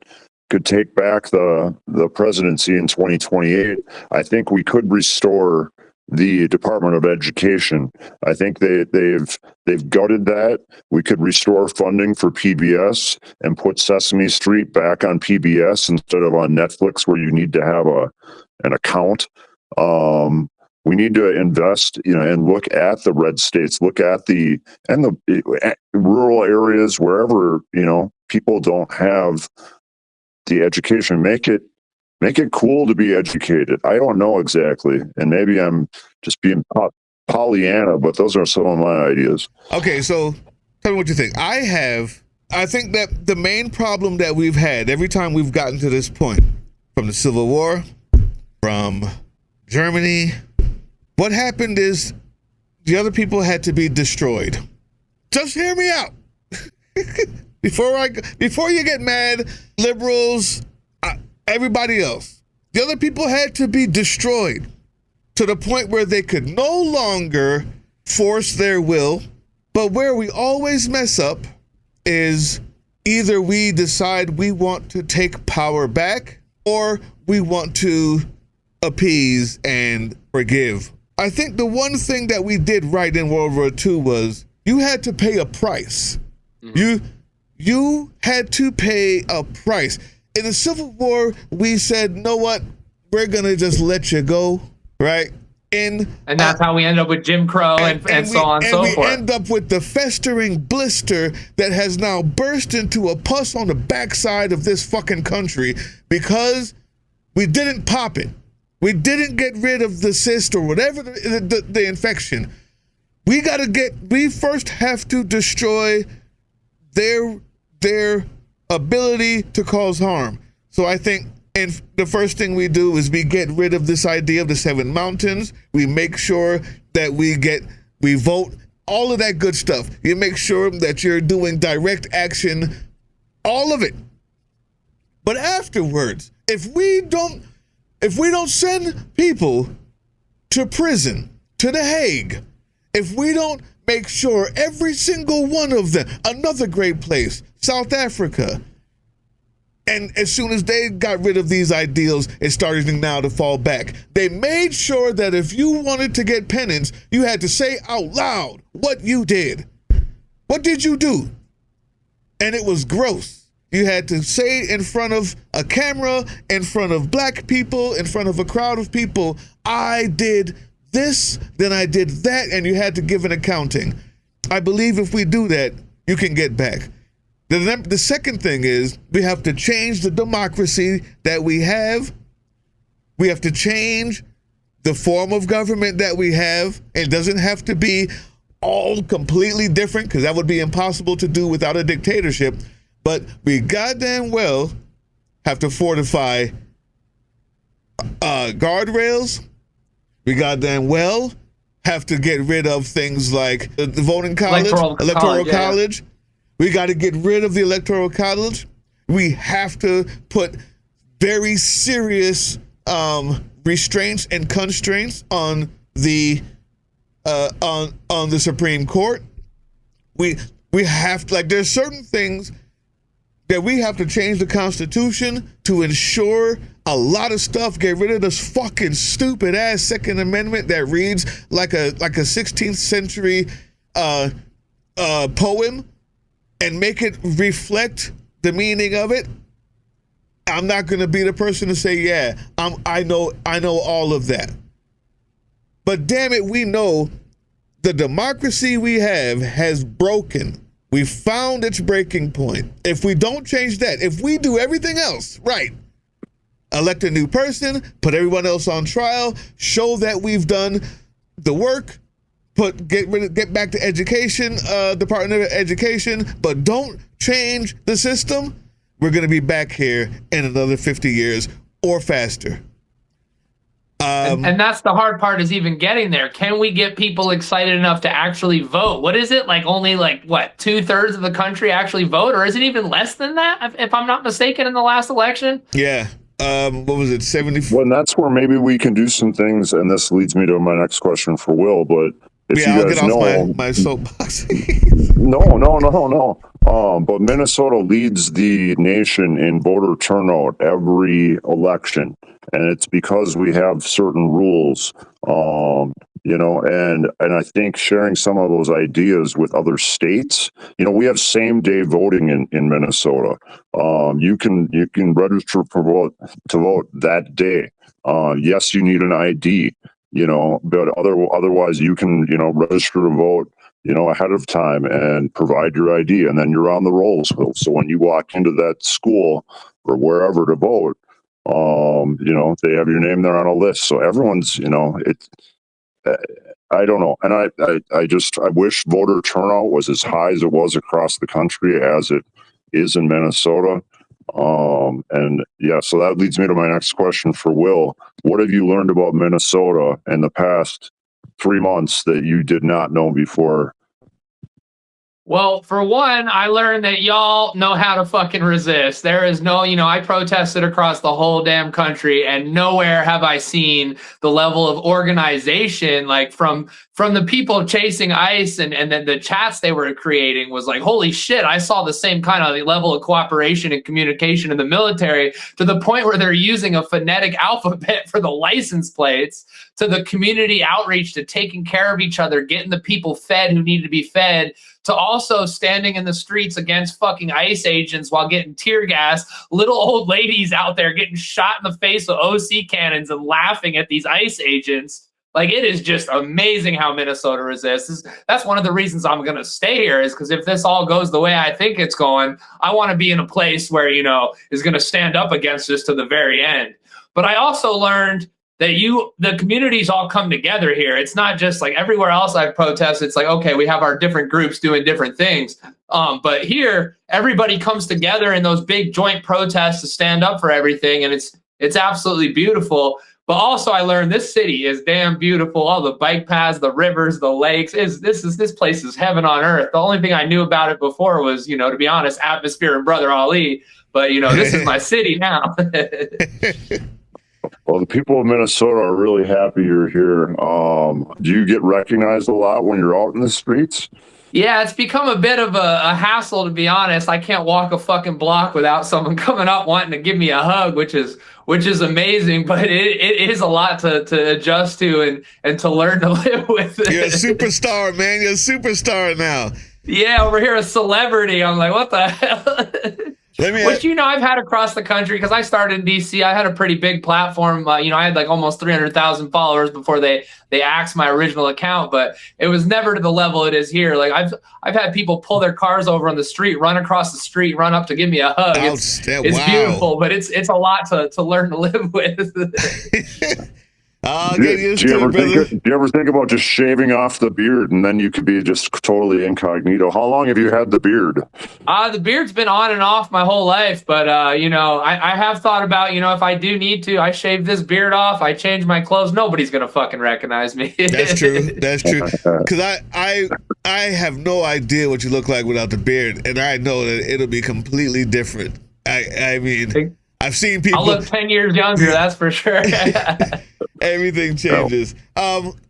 could take back the presidency in 2028, I think we could restore the Department of Education. I think they've gutted that. We could restore funding for PBS and put Sesame Street back on PBS instead of on Netflix, where you need to have an account. We need to invest, and look at the red states, look at the rural areas, wherever, people don't have the education. Make it cool to be educated. I don't know exactly, and maybe I'm just being Pollyanna, but those are some of my ideas. Okay, so tell me what you think. I think that the main problem that we've had every time we've gotten to this point, from the Civil War, from Germany, what happened is the other people had to be destroyed. Just hear me out. Before you get mad, liberals, everybody else, the other people had to be destroyed to the point where they could no longer force their will. But where we always mess up is either we decide we want to take power back or we want to appease and forgive. I think the one thing that we did right in World War II was you had to pay a price. Mm-hmm. You had to pay a price. In the Civil War, we said, know what? We're going to just let you go, right? And that's how we end up with Jim Crow and so on and so forth. And we end up with the festering blister that has now burst into a pus on the backside of this fucking country because we didn't pop it. We didn't get rid of the cyst or whatever the infection. We first have to destroy their ability to cause harm. So I think, and the first thing we do is we get rid of this idea of the 7 mountains. We make sure that we vote, all of that good stuff. You make sure that you're doing direct action, all of it. But afterwards, if we don't send people to prison, to The Hague, if we don't make sure every single one of them, another great place, South Africa, and as soon as they got rid of these ideals, it started now to fall back. They made sure that if you wanted to get penance, you had to say out loud what you did. What did you do? And it was gross. You had to say in front of a camera, in front of black people, in front of a crowd of people, I did this, then I did that, and you had to give an accounting. I believe if we do that, you can get back. The second thing is we have to change the democracy that we have. We have to change the form of government that we have. It doesn't have to be all completely different because that would be impossible to do without a dictatorship. But we goddamn well have to fortify guardrails. We goddamn well have to get rid of things like the voting college, electoral college. Yeah. We got to get rid of the electoral college. We have to put very serious restraints and constraints on the Supreme Court. We have to, like, there's certain things that we have to change the Constitution to ensure a lot of stuff. Get rid of this fucking stupid ass Second Amendment that reads like a 16th century poem, and make it reflect the meaning of it. I'm not going to be the person to say, yeah, I know all of that. But damn it, we know the democracy we have has broken. We found its breaking point. If we don't change that, if we do everything else right, elect a new person, put everyone else on trial, show that we've done the work, get back to education, Department of Education, but don't change the system, we're going to be back here in another 50 years or faster. And that's the hard part, is even getting there. Can we get people excited enough to actually vote? What is it, like only what, 2/3 of the country actually vote, or is it even less than that, if I'm not mistaken, in the last election? Yeah. What was it, 70? Well, and that's where maybe we can do some things, and this leads me to my next question for Will, but if yeah, you I'll guys get know, off my soapbox. No. But Minnesota leads the nation in voter turnout every election, and it's because we have certain rules. And I think sharing some of those ideas with other states. We have same day voting in Minnesota. You can register to vote that day. Yes, you need an ID. but otherwise you can, register to vote, ahead of time and provide your ID, and then you're on the rolls. So when you walk into that school or wherever to vote, they have your name there on a list. So everyone's, I don't know. And I wish voter turnout was as high as it was across the country as it is in Minnesota. And yeah, so that leads me to my next question for Will. What have you learned about Minnesota in the past 3 months that you did not know before? Well, for one, I learned that y'all know how to fucking resist. There is no, I protested across the whole damn country, and nowhere have I seen the level of organization, like from the people chasing ICE and then the chats they were creating was like, holy shit, I saw the same kind of level of cooperation and communication in the military, to the point where they're using a phonetic alphabet for the license plates, to the community outreach, to taking care of each other, getting the people fed who need to be fed, to also standing in the streets against fucking ICE agents while getting tear gas, little old ladies out there getting shot in the face with OC cannons and laughing at these ICE agents. Like, it is just amazing how Minnesota resists. That's one of the reasons I'm going to stay here, is because if this all goes the way I think it's going, I want to be in a place where, is going to stand up against this to the very end. But I also learned that the communities all come together here. It's not just like everywhere else I've protested. It's like, okay, we have our different groups doing different things. But here, everybody comes together in those big joint protests to stand up for everything. And it's absolutely beautiful. But also I learned this city is damn beautiful. All the bike paths, the rivers, the lakes, this place is heaven on earth. The only thing I knew about it before was, to be honest, atmosphere and Brother Ali. But, this is my city now. Well, the people of Minnesota are really happy you're here. Do you get recognized a lot when you're out in the streets? Yeah, it's become a bit of a hassle, to be honest. I can't walk a fucking block without someone coming up wanting to give me a hug, which is amazing, but it is a lot to adjust to and to learn to live with. You're a superstar, man. You're a superstar now. Yeah, over here, a celebrity. I'm like, what the hell? Which, I've had across the country, because I started in DC. I had a pretty big platform. I had like almost 300,000 followers before they axed my original account, but it was never to the level it is here. Like I've had people pull their cars over on the street, run across the street, run up to give me a hug. It's beautiful, but it's a lot to learn to live with. Do you ever think about just shaving off the beard and then you could be just totally incognito? How long have you had the beard? The beard's been on and off my whole life, but I have thought about, if I do need to, I shave this beard off, I change my clothes, nobody's gonna fucking recognize me. That's true. Because I have no idea what you look like without the beard, and I know that it'll be completely different. I mean, I've seen people. I'll look 10 years younger, that's for sure. Everything changes.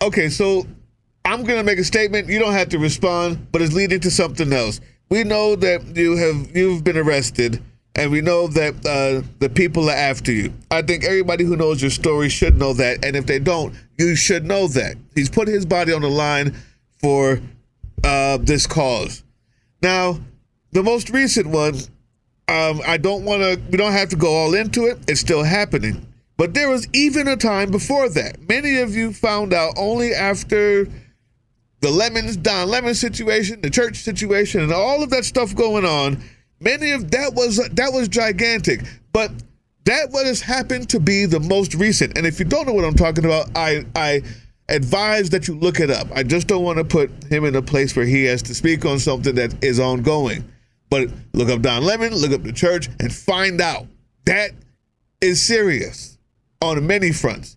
Okay, so I'm going to make a statement. You don't have to respond, but it's leading to something else. We know that you've been arrested, and we know that the people are after you. I think everybody who knows your story should know that, and if they don't, you should know that. He's put his body on the line for this cause. Now, the most recent one, we don't have to go all into it. It's still happening. But there was even a time before that. Many of you found out only after the Don Lemon situation, the church situation, and all of that stuff going on. That was gigantic. But that has happened to be the most recent. And if you don't know what I'm talking about, I advise that you look it up. I just don't want to put him in a place where he has to speak on something that is ongoing. But look up Don Lemon, look up the church, and find out. That is serious on many fronts.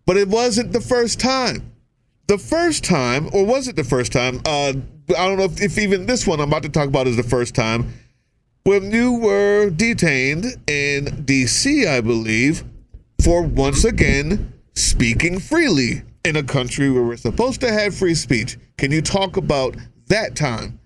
But it wasn't the first time. The first time, or was it the first time? I don't know if even this one I'm about to talk about is the first time, when you were detained in D.C., I believe, for once again speaking freely in a country where we're supposed to have free speech. Can you talk about that time?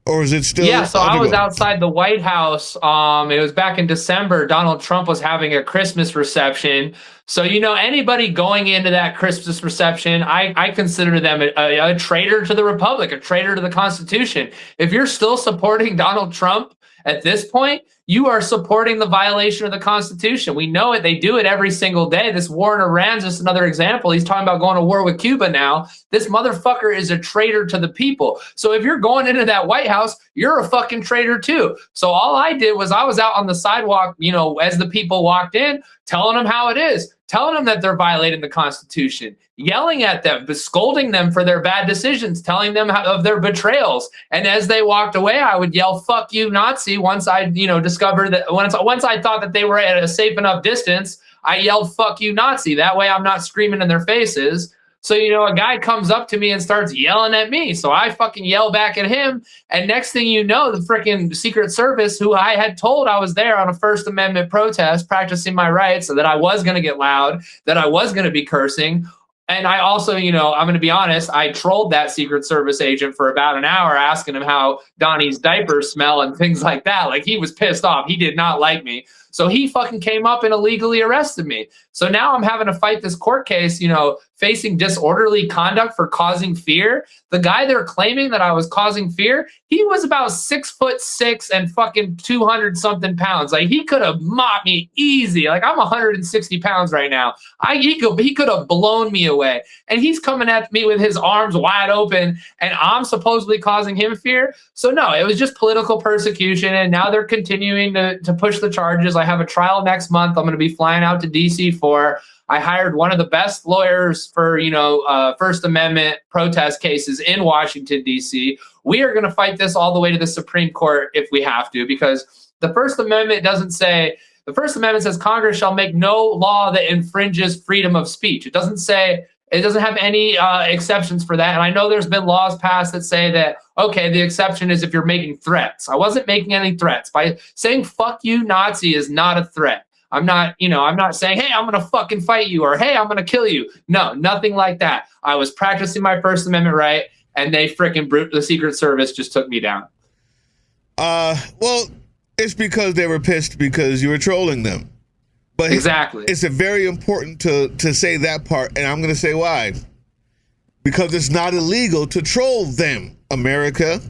Or is it still? Yeah, so I was outside the White House. It was back in December. Donald Trump was having a Christmas reception. So, anybody going into that Christmas reception, I consider them a traitor to the Republic, a traitor to the Constitution. If you're still supporting Donald Trump at this point, you are supporting the violation of the Constitution. We know it. They do it every single day. This war in Iran's just another example. He's talking about going to war with Cuba now. This motherfucker is a traitor to the people. So if you're going into that White House, you're a fucking traitor too. So all I did was I was out on the sidewalk, you know, as the people walked in, telling them how it is, telling them that they're violating the Constitution, yelling at them, scolding them for their bad decisions, telling them of their betrayals. And as they walked away, I would yell, "Fuck you, Nazi." Once I, you know, discovered that once I thought that they were at a safe enough distance, I yelled, "Fuck you, Nazi." That way I'm not screaming in their faces. So, you know, a guy comes up to me and starts yelling at me. So I fucking yell back at him. And next thing you know, the freaking Secret Service, who I had told I was there on a First Amendment protest, practicing my rights, so that I was going to get loud, that I was going to be cursing. And I also, you know, I'm going to be honest, I trolled that Secret Service agent for about an hour, asking him how Donnie's diapers smell and things like that. Like, he was pissed off. He did not like me. So he fucking came up and illegally arrested me. So now I'm having to fight this court case, you know, facing disorderly conduct for causing fear. The guy they're claiming that I was causing fear, he was about 6'6" and fucking 200 something pounds. Like, he could have mopped me easy. Like, I'm 160 pounds right now. He could have blown me away. And he's coming at me with his arms wide open, and I'm supposedly causing him fear. So no, it was just political persecution. And now they're continuing to push the charges. I have a trial next month. I'm going to be flying out to DC for. I hired one of the best lawyers for, you know, First Amendment protest cases in Washington, D.C. We are going to fight this all the way to the Supreme Court if we have to, because the First Amendment doesn't say, the First Amendment says Congress shall make no law that infringes freedom of speech. It doesn't say, it doesn't have any exceptions for that. And I know there's been laws passed that say that, okay, the exception is if you're making threats. I wasn't making any threats. By saying "fuck you, Nazi" is not a threat. I'm not, you know, I'm not saying, "Hey, I'm going to fucking fight you," or "Hey, I'm going to kill you." No, nothing like that. I was practicing my First Amendment right, and they freaking the Secret Service just took me down. Well, it's because they were pissed because you were trolling them. But exactly. It's a very important to say that part, and I'm going to say why. Because it's not illegal to troll them, America.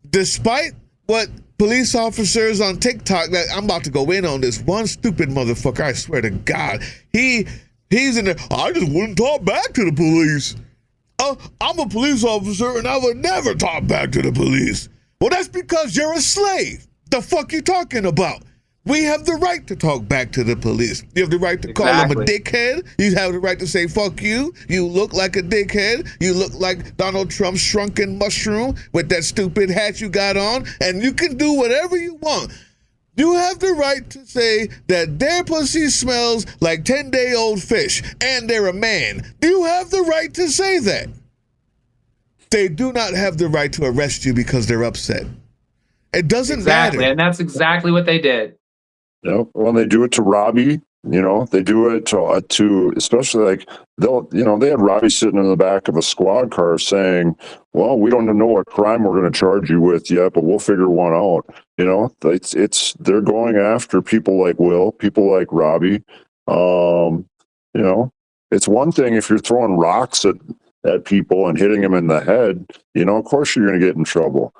Despite what police officers on TikTok, that I'm about to go in on this one stupid motherfucker, I swear to God. He's in there, "I just wouldn't talk back to the police. I'm a police officer and I would never talk back to the police." Well, that's because you're a slave. The fuck you talking about? We have the right to talk back to the police. You have the right to call them a dickhead. You have the right to say, "Fuck you. You look like a dickhead. You look like Donald Trump's shrunken mushroom with that stupid hat you got on." And you can do whatever you want. You have the right to say that their pussy smells like 10-day-old fish and they're a man. You have the right to say that. They do not have the right to arrest you because they're upset. It doesn't matter. And that's exactly what they did. Yep. Well, they do it to Robbie. You know, they do it to especially like they had Robbie sitting in the back of a squad car saying, "Well, we don't know what crime we're going to charge you with yet, but we'll figure one out." You know, they're going after people like Will, people like Robbie. You know, it's one thing if you're throwing rocks at people and hitting them in the head. You know, of course you're going to get in trouble.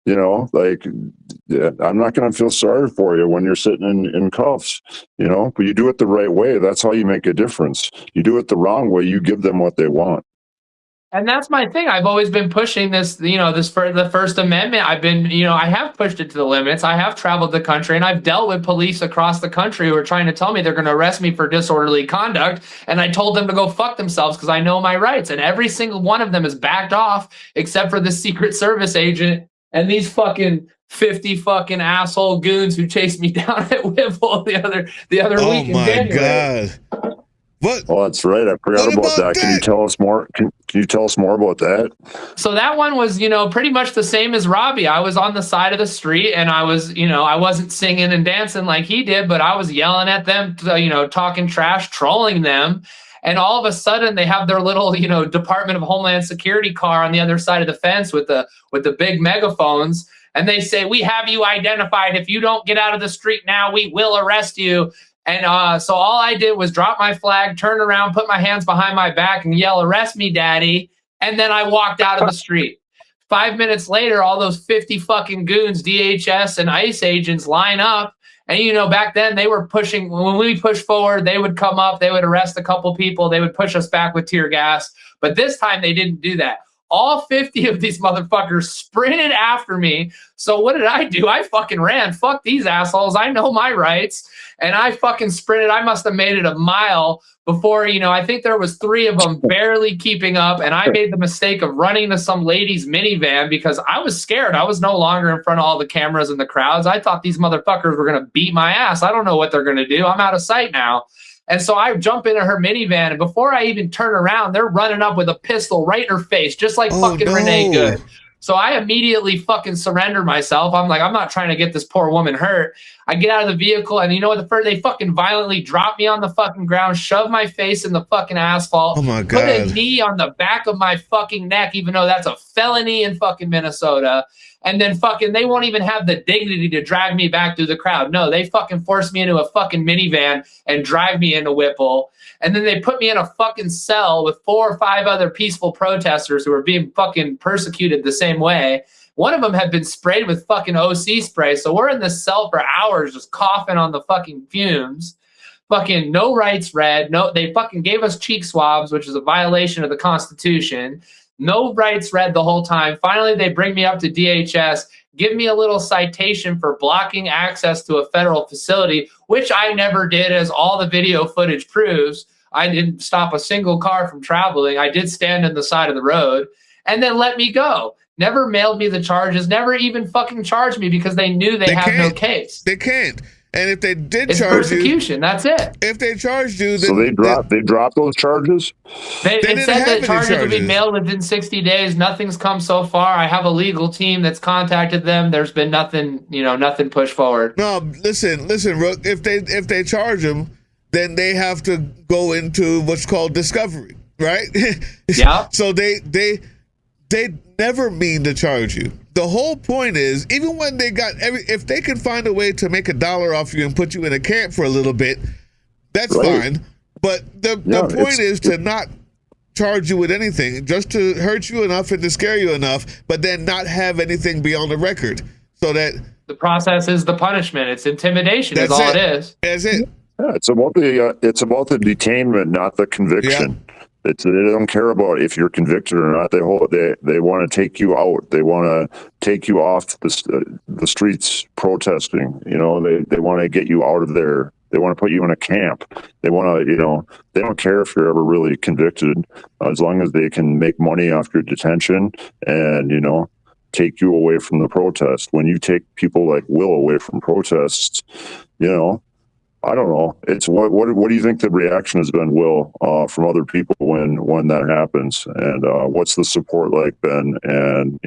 You know, like, yeah, I'm not going to feel sorry for you when you're sitting in cuffs, you know, but you do it the right way. That's how you make a difference. You do it the wrong way, you give them what they want. And that's my thing. I've always been pushing this, you know, for the First Amendment. I've been, you know, I have pushed it to the limits. I have traveled the country and I've dealt with police across the country who are trying to tell me they're going to arrest me for disorderly conduct. And I told them to go fuck themselves because I know my rights. And every single one of them has backed off except for the Secret Service agent and these fucking 50 fucking asshole goons who chased me down at Whipple the other week in January. Oh my God. What? Oh, that's right. I forgot about that. Can you tell us more? Can you tell us more about that? So that one was, you know, pretty much the same as Robbie. I was on the side of the street and I was, you know, I wasn't singing and dancing like he did, but I was yelling at them, you know, talking trash, trolling them. And all of a sudden they have their little, you know, Department of Homeland Security car on the other side of the fence with the big megaphones. And they say, "We have you identified. If you don't get out of the street now, we will arrest you." And so all I did was drop my flag, turn around, put my hands behind my back and yell, "Arrest me, daddy." And then I walked out of the street. 5 minutes later, all those 50 fucking goons, DHS and ICE agents line up And, you know, back then they were pushing, when we pushed forward, they would come up, they would arrest a couple people, they would push us back with tear gas. But this time they didn't do that. All 50 of these motherfuckers sprinted after me. So what did I do? I fucking ran. Fuck these assholes. I know my rights. And I fucking sprinted. I must have made it a mile before, you know, I think there was 3 of them barely keeping up. And I made the mistake of running to some lady's minivan because I was scared. I was no longer in front of all the cameras and the crowds. I thought these motherfuckers were going to beat my ass. I don't know what they're going to do. I'm out of sight now. And so I jump into her minivan, and before I even turn around, they're running up with a pistol right in her face, just like fucking Renee Good. So I immediately fucking surrender myself. I'm like, I'm not trying to get this poor woman hurt. I get out of the vehicle, and you know what? They fucking violently drop me on the fucking ground, shove my face in the fucking asphalt, oh my God, put a knee on the back of my fucking neck, even though that's a felony in fucking Minnesota. And then fucking, they won't even have the dignity to drag me back through the crowd. No, they fucking force me into a fucking minivan and drive me into Whipple. And then they put me in a fucking cell with 4 or 5 other peaceful protesters who were being fucking persecuted the same way. One of them had been sprayed with fucking OC spray. So we're in this cell for hours just coughing on the fucking fumes. Fucking no rights read. No, they fucking gave us cheek swabs, which is a violation of the Constitution. No rights read the whole time. Finally, they bring me up to DHS, give me a little citation for blocking access to a federal facility, which I never did, as all the video footage proves. I didn't stop a single car from traveling. I did stand on the side of the road, and then let me go. Never mailed me the charges, never even fucking charged me because they knew they have no case. They can't. And if they did it's charge persecution, that's it. If they charged you, then so they dropped those charges. It said that charges will be mailed within 60 days. Nothing's come so far. I have a legal team that's contacted them. There's been nothing, nothing pushed forward. No, listen, Rook. If they charge them, then they have to go into what's called discovery, right? Yeah. So they never mean to charge you. The whole point is, even when they got if they can find a way to make $1 off you and put you in a camp for a little bit, that's fine. But the point is to not charge you with anything, just to hurt you enough and to scare you enough, but then not have anything beyond the record, so that the process is the punishment. It's intimidation. Is all it is. That's it. Yeah, it's about the detainment, not the conviction. Yeah. They don't care about if you're convicted or not. They want to take you out. They want to take you off the streets protesting. They want to get you out of there. They want to put you in a camp. They want to, they don't care if you're ever really convicted, as long as they can make money off your detention and, take you away from the protest. When you take people like Will away from protests, I don't know. It's what do you think the reaction has been, Will, from other people when that happens, and what's the support like been? And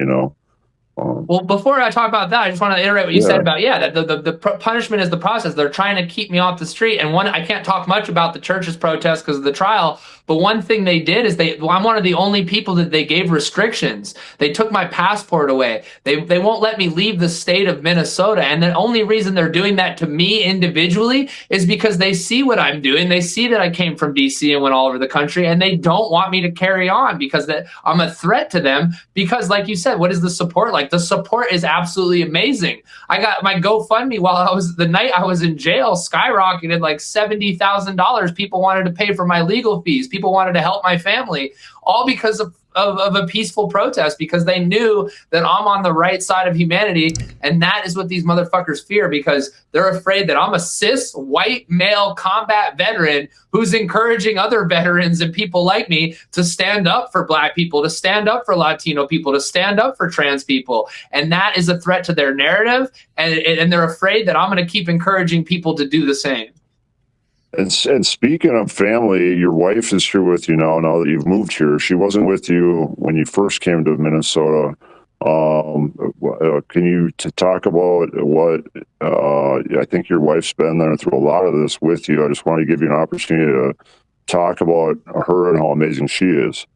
well, before I talk about that, I just want to iterate what you said about that the punishment is the process. They're trying to keep me off the street, and I can't talk much about the church's protest because of the trial. But one thing they did is I'm one of the only people that they gave restrictions. They took my passport away. They won't let me leave the state of Minnesota. And the only reason they're doing that to me individually is because they see what I'm doing. They see that I came from DC and went all over the country, and they don't want me to carry on because I'm a threat to them. Because like you said, what is the support like? The support is absolutely amazing. I got my GoFundMe the night I was in jail skyrocketed like $70,000. People wanted to pay for my legal fees. People wanted to help my family, all because of a peaceful protest, because they knew that I'm on the right side of humanity. And that is what these motherfuckers fear, because they're afraid that I'm a cis white male combat veteran who's encouraging other veterans and people like me to stand up for Black people, to stand up for Latino people, to stand up for trans people. And that is a threat to their narrative. And they're afraid that I'm going to keep encouraging people to do the same. And speaking of family, your wife is here with you now that you've moved here. She wasn't with you when you first came to Minnesota. Can you talk about what I think your wife's been there through a lot of this with you? I just want to give you an opportunity to talk about her and how amazing she is.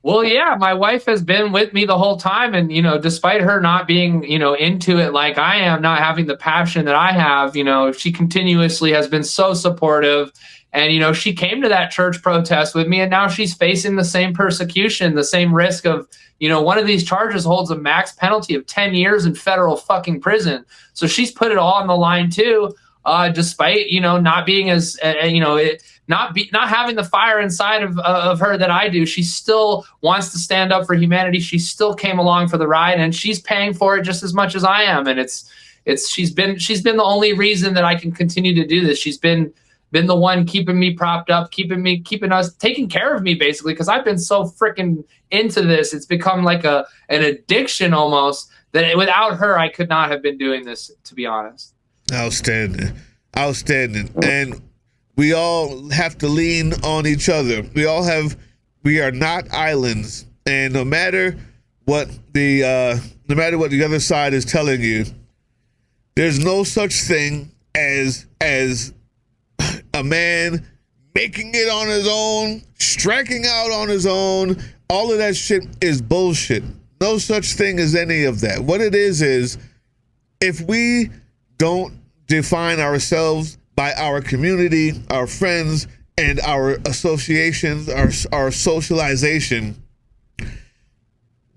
Well, yeah, my wife has been with me the whole time. And, despite her not being, into it like I am, not having the passion that I have, she continuously has been so supportive. And, she came to that church protest with me, and now she's facing the same persecution, the same risk of, one of these charges holds a max penalty of 10 years in federal fucking prison. So she's put it all on the line, too. despite, you know, not being as, not having the fire inside of her that I do. She still wants to stand up for humanity. She still came along for the ride, and she's paying for it just as much as I am. And she's been the only reason that I can continue to do this. She's been the one keeping me propped up, keeping us, taking care of me, basically, because I've been so freaking into this. It's become like an addiction almost, that without her, I could not have been doing this, to be honest. Outstanding. And we all have to lean on each other. We are not islands. And no matter what the other side is telling you, there's no such thing as a man making it on his own, striking out on his own. All of that shit is bullshit. No such thing as any of that. What it is if we don't define ourselves by our community, our friends, and our associations, our socialization,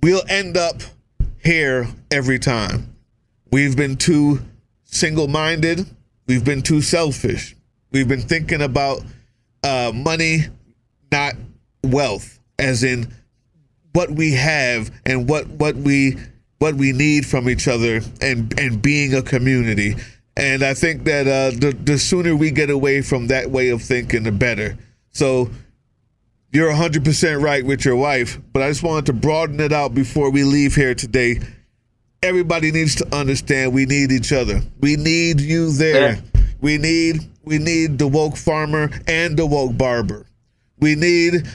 we'll end up here every time. We've been too single-minded. We've been too selfish. We've been thinking about money, not wealth, as in what we have and what we need from each other, and being a community. And I think that the sooner we get away from that way of thinking, the better. So you're 100% right with your wife, but I just wanted to broaden it out before we leave here today. Everybody needs to understand we need each other. We need you there. Yeah. We need DawokeFarmer and DawokeBarber. We need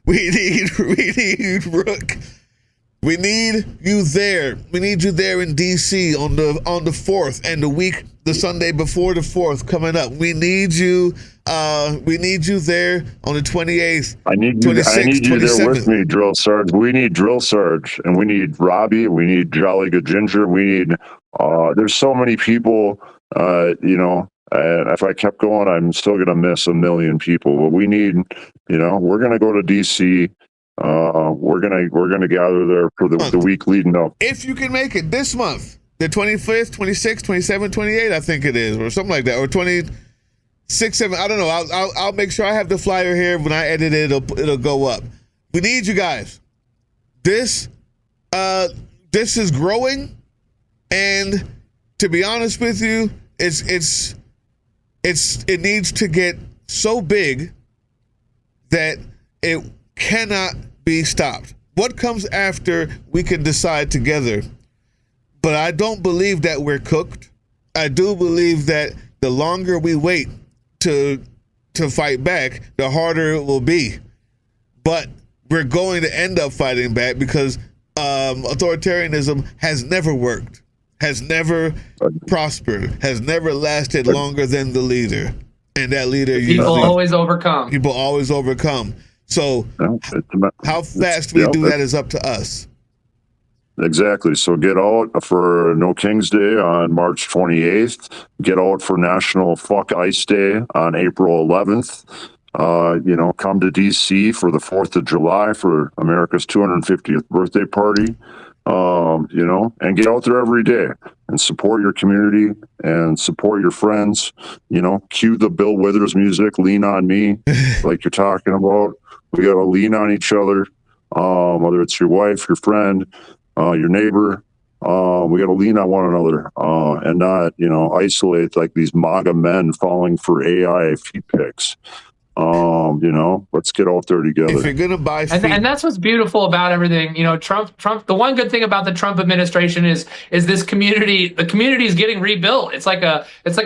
we need Rook. We need you there. We need you there in DC on the 4th and the Sunday before the 4th coming up. We need you. We need you there on the 28th. I need you there with me, Drill Sarge. We need Drill Sarge, and we need Robbie. We need Jolly Good Ginger. We need. There's so many people. And if I kept going, I'm still going to miss a million people. But we need. We're going to go to DC. We're gonna gather there for the week leading up. If you can make it this month, the 25th, 26th, 27th, 28th, I think it is, or something like that, or 26, 7. I don't know. I'll make sure I have the flyer here. When I edit it, it'll go up. We need you guys. This is growing, and to be honest with you, it needs to get so big that it cannot be stopped. What comes after, we can decide together. But I don't believe that we're cooked. I do believe that the longer we wait to fight back, the harder it will be. But we're going to end up fighting back, because authoritarianism has never worked, has never prospered, has never lasted longer than the leader. And that leader People always overcome. So how fast we do that is up to us. Exactly. So get out for No King's Day on March 28th. Get out for National Fuck Ice Day on April 11th. Come to DC for the 4th of July for America's 250th birthday party. And get out there every day and support your community and support your friends. Cue the Bill Withers music, Lean on Me, like you're talking about. We got to lean on each other, whether it's your wife, your friend, your neighbor. We got to lean on one another and not, isolate like these MAGA men falling for AI feed pics. Let's get out there together. If you're gonna buy and that's what's beautiful about everything. Trump, the one good thing about the Trump administration is this community. The community is getting rebuilt. It's like a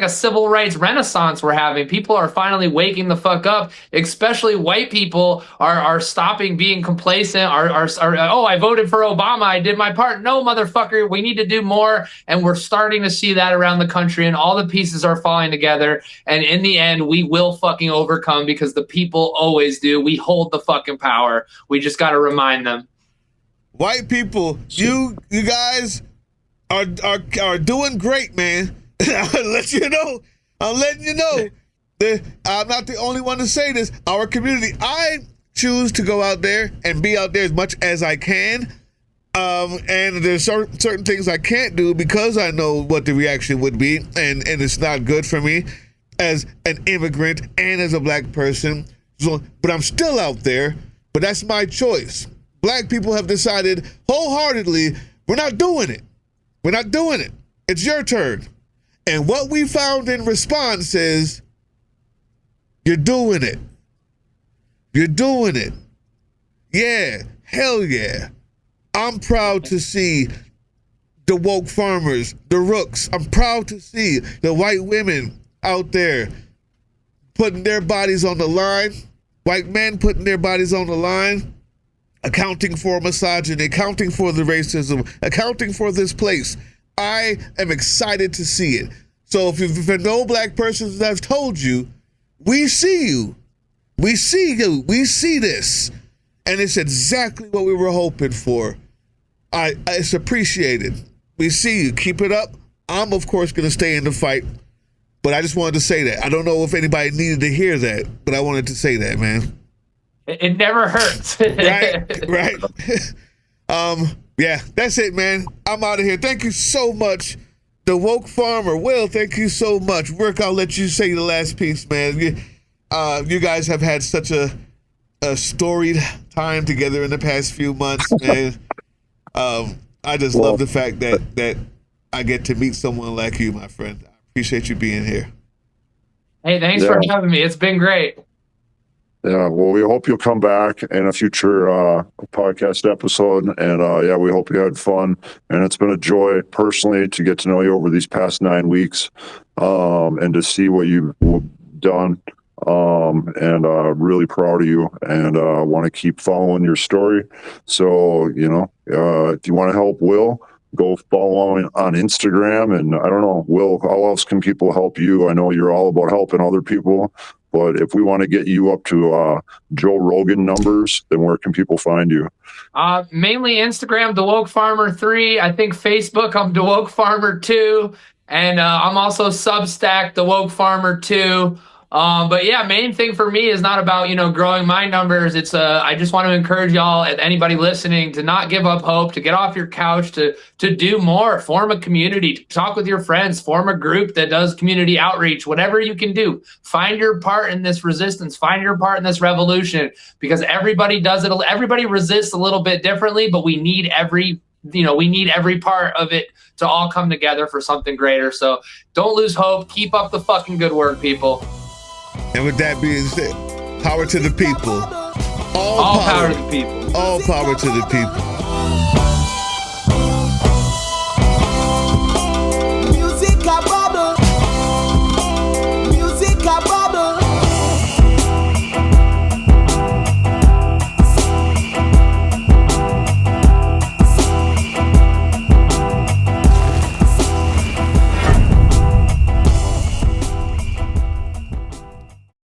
civil rights renaissance we're having. People are finally waking the fuck up. Especially white people are stopping being complacent. I voted for Obama, I did my part. No, motherfucker, we need to do more. And we're starting to see that around the country, and all the pieces are falling together. And in the end, we will fucking overcome, because the people always do. We hold the fucking power. We just got to remind them. White people, you guys are doing great, man. I'll let you know. I'm letting you know. I'm not the only one to say this. Our community, I choose to go out there and be out there as much as I can. And there's certain things I can't do because I know what the reaction would be, and it's not good for me as an immigrant and as a black person. So, but I'm still out there, but that's my choice. Black people have decided wholeheartedly, we're not doing it. We're not doing it. It's your turn. And what we found in response is, you're doing it. You're doing it. Yeah, hell yeah. I'm proud to see the woke farmers, the rooks. I'm proud to see the white women out there putting their bodies on the line, white men putting their bodies on the line, accounting for misogyny, accounting for the racism, accounting for this place. I am excited to see it. So if no black persons that have told you, we see you. We see you. We see this. And it's exactly what we were hoping for. It's appreciated. We see you. Keep it up. I'm, of course, going to stay in the fight. But I just wanted to say that. I don't know if anybody needed to hear that, but I wanted to say that, man. It never hurts. Right. Yeah, that's it, man. I'm out of here. Thank you so much. The Woke Farmer. Will, thank you so much. Rick, I'll let you say the last piece, man. You guys have had such a storied time together in the past few months, man. I just love the fact that I get to meet someone like you, my friend. I appreciate you being here. Hey, thanks for having me. It's been great. Yeah, well, we hope you'll come back in a future podcast episode. And we hope you had fun. And it's been a joy personally to get to know you over these past 9 weeks and to see what you've done. Really proud of you, and want to keep following your story. So, if you want to help Will, go follow him on Instagram. And I don't know, Will, how else can people help you? I know you're all about helping other people, but if we want to get you up to Joe Rogan numbers, then where can people find you? Mainly Instagram, DawokeFarmer 3. I think Facebook, I'm DawokeFarmer 2. And I'm also Substack, DawokeFarmer 2. But yeah, main thing for me is not about, growing my numbers. It's I just want to encourage y'all, anybody listening, to not give up hope, to get off your couch, to do more, form a community, talk with your friends, form a group that does community outreach, whatever you can do. Find your part in this resistance, find your part in this revolution, because everybody does it. Everybody resists a little bit differently, but we need every part of it to all come together for something greater. So don't lose hope. Keep up the fucking good work, people. And with that being said, power to the people. All power to the people. All power to the people.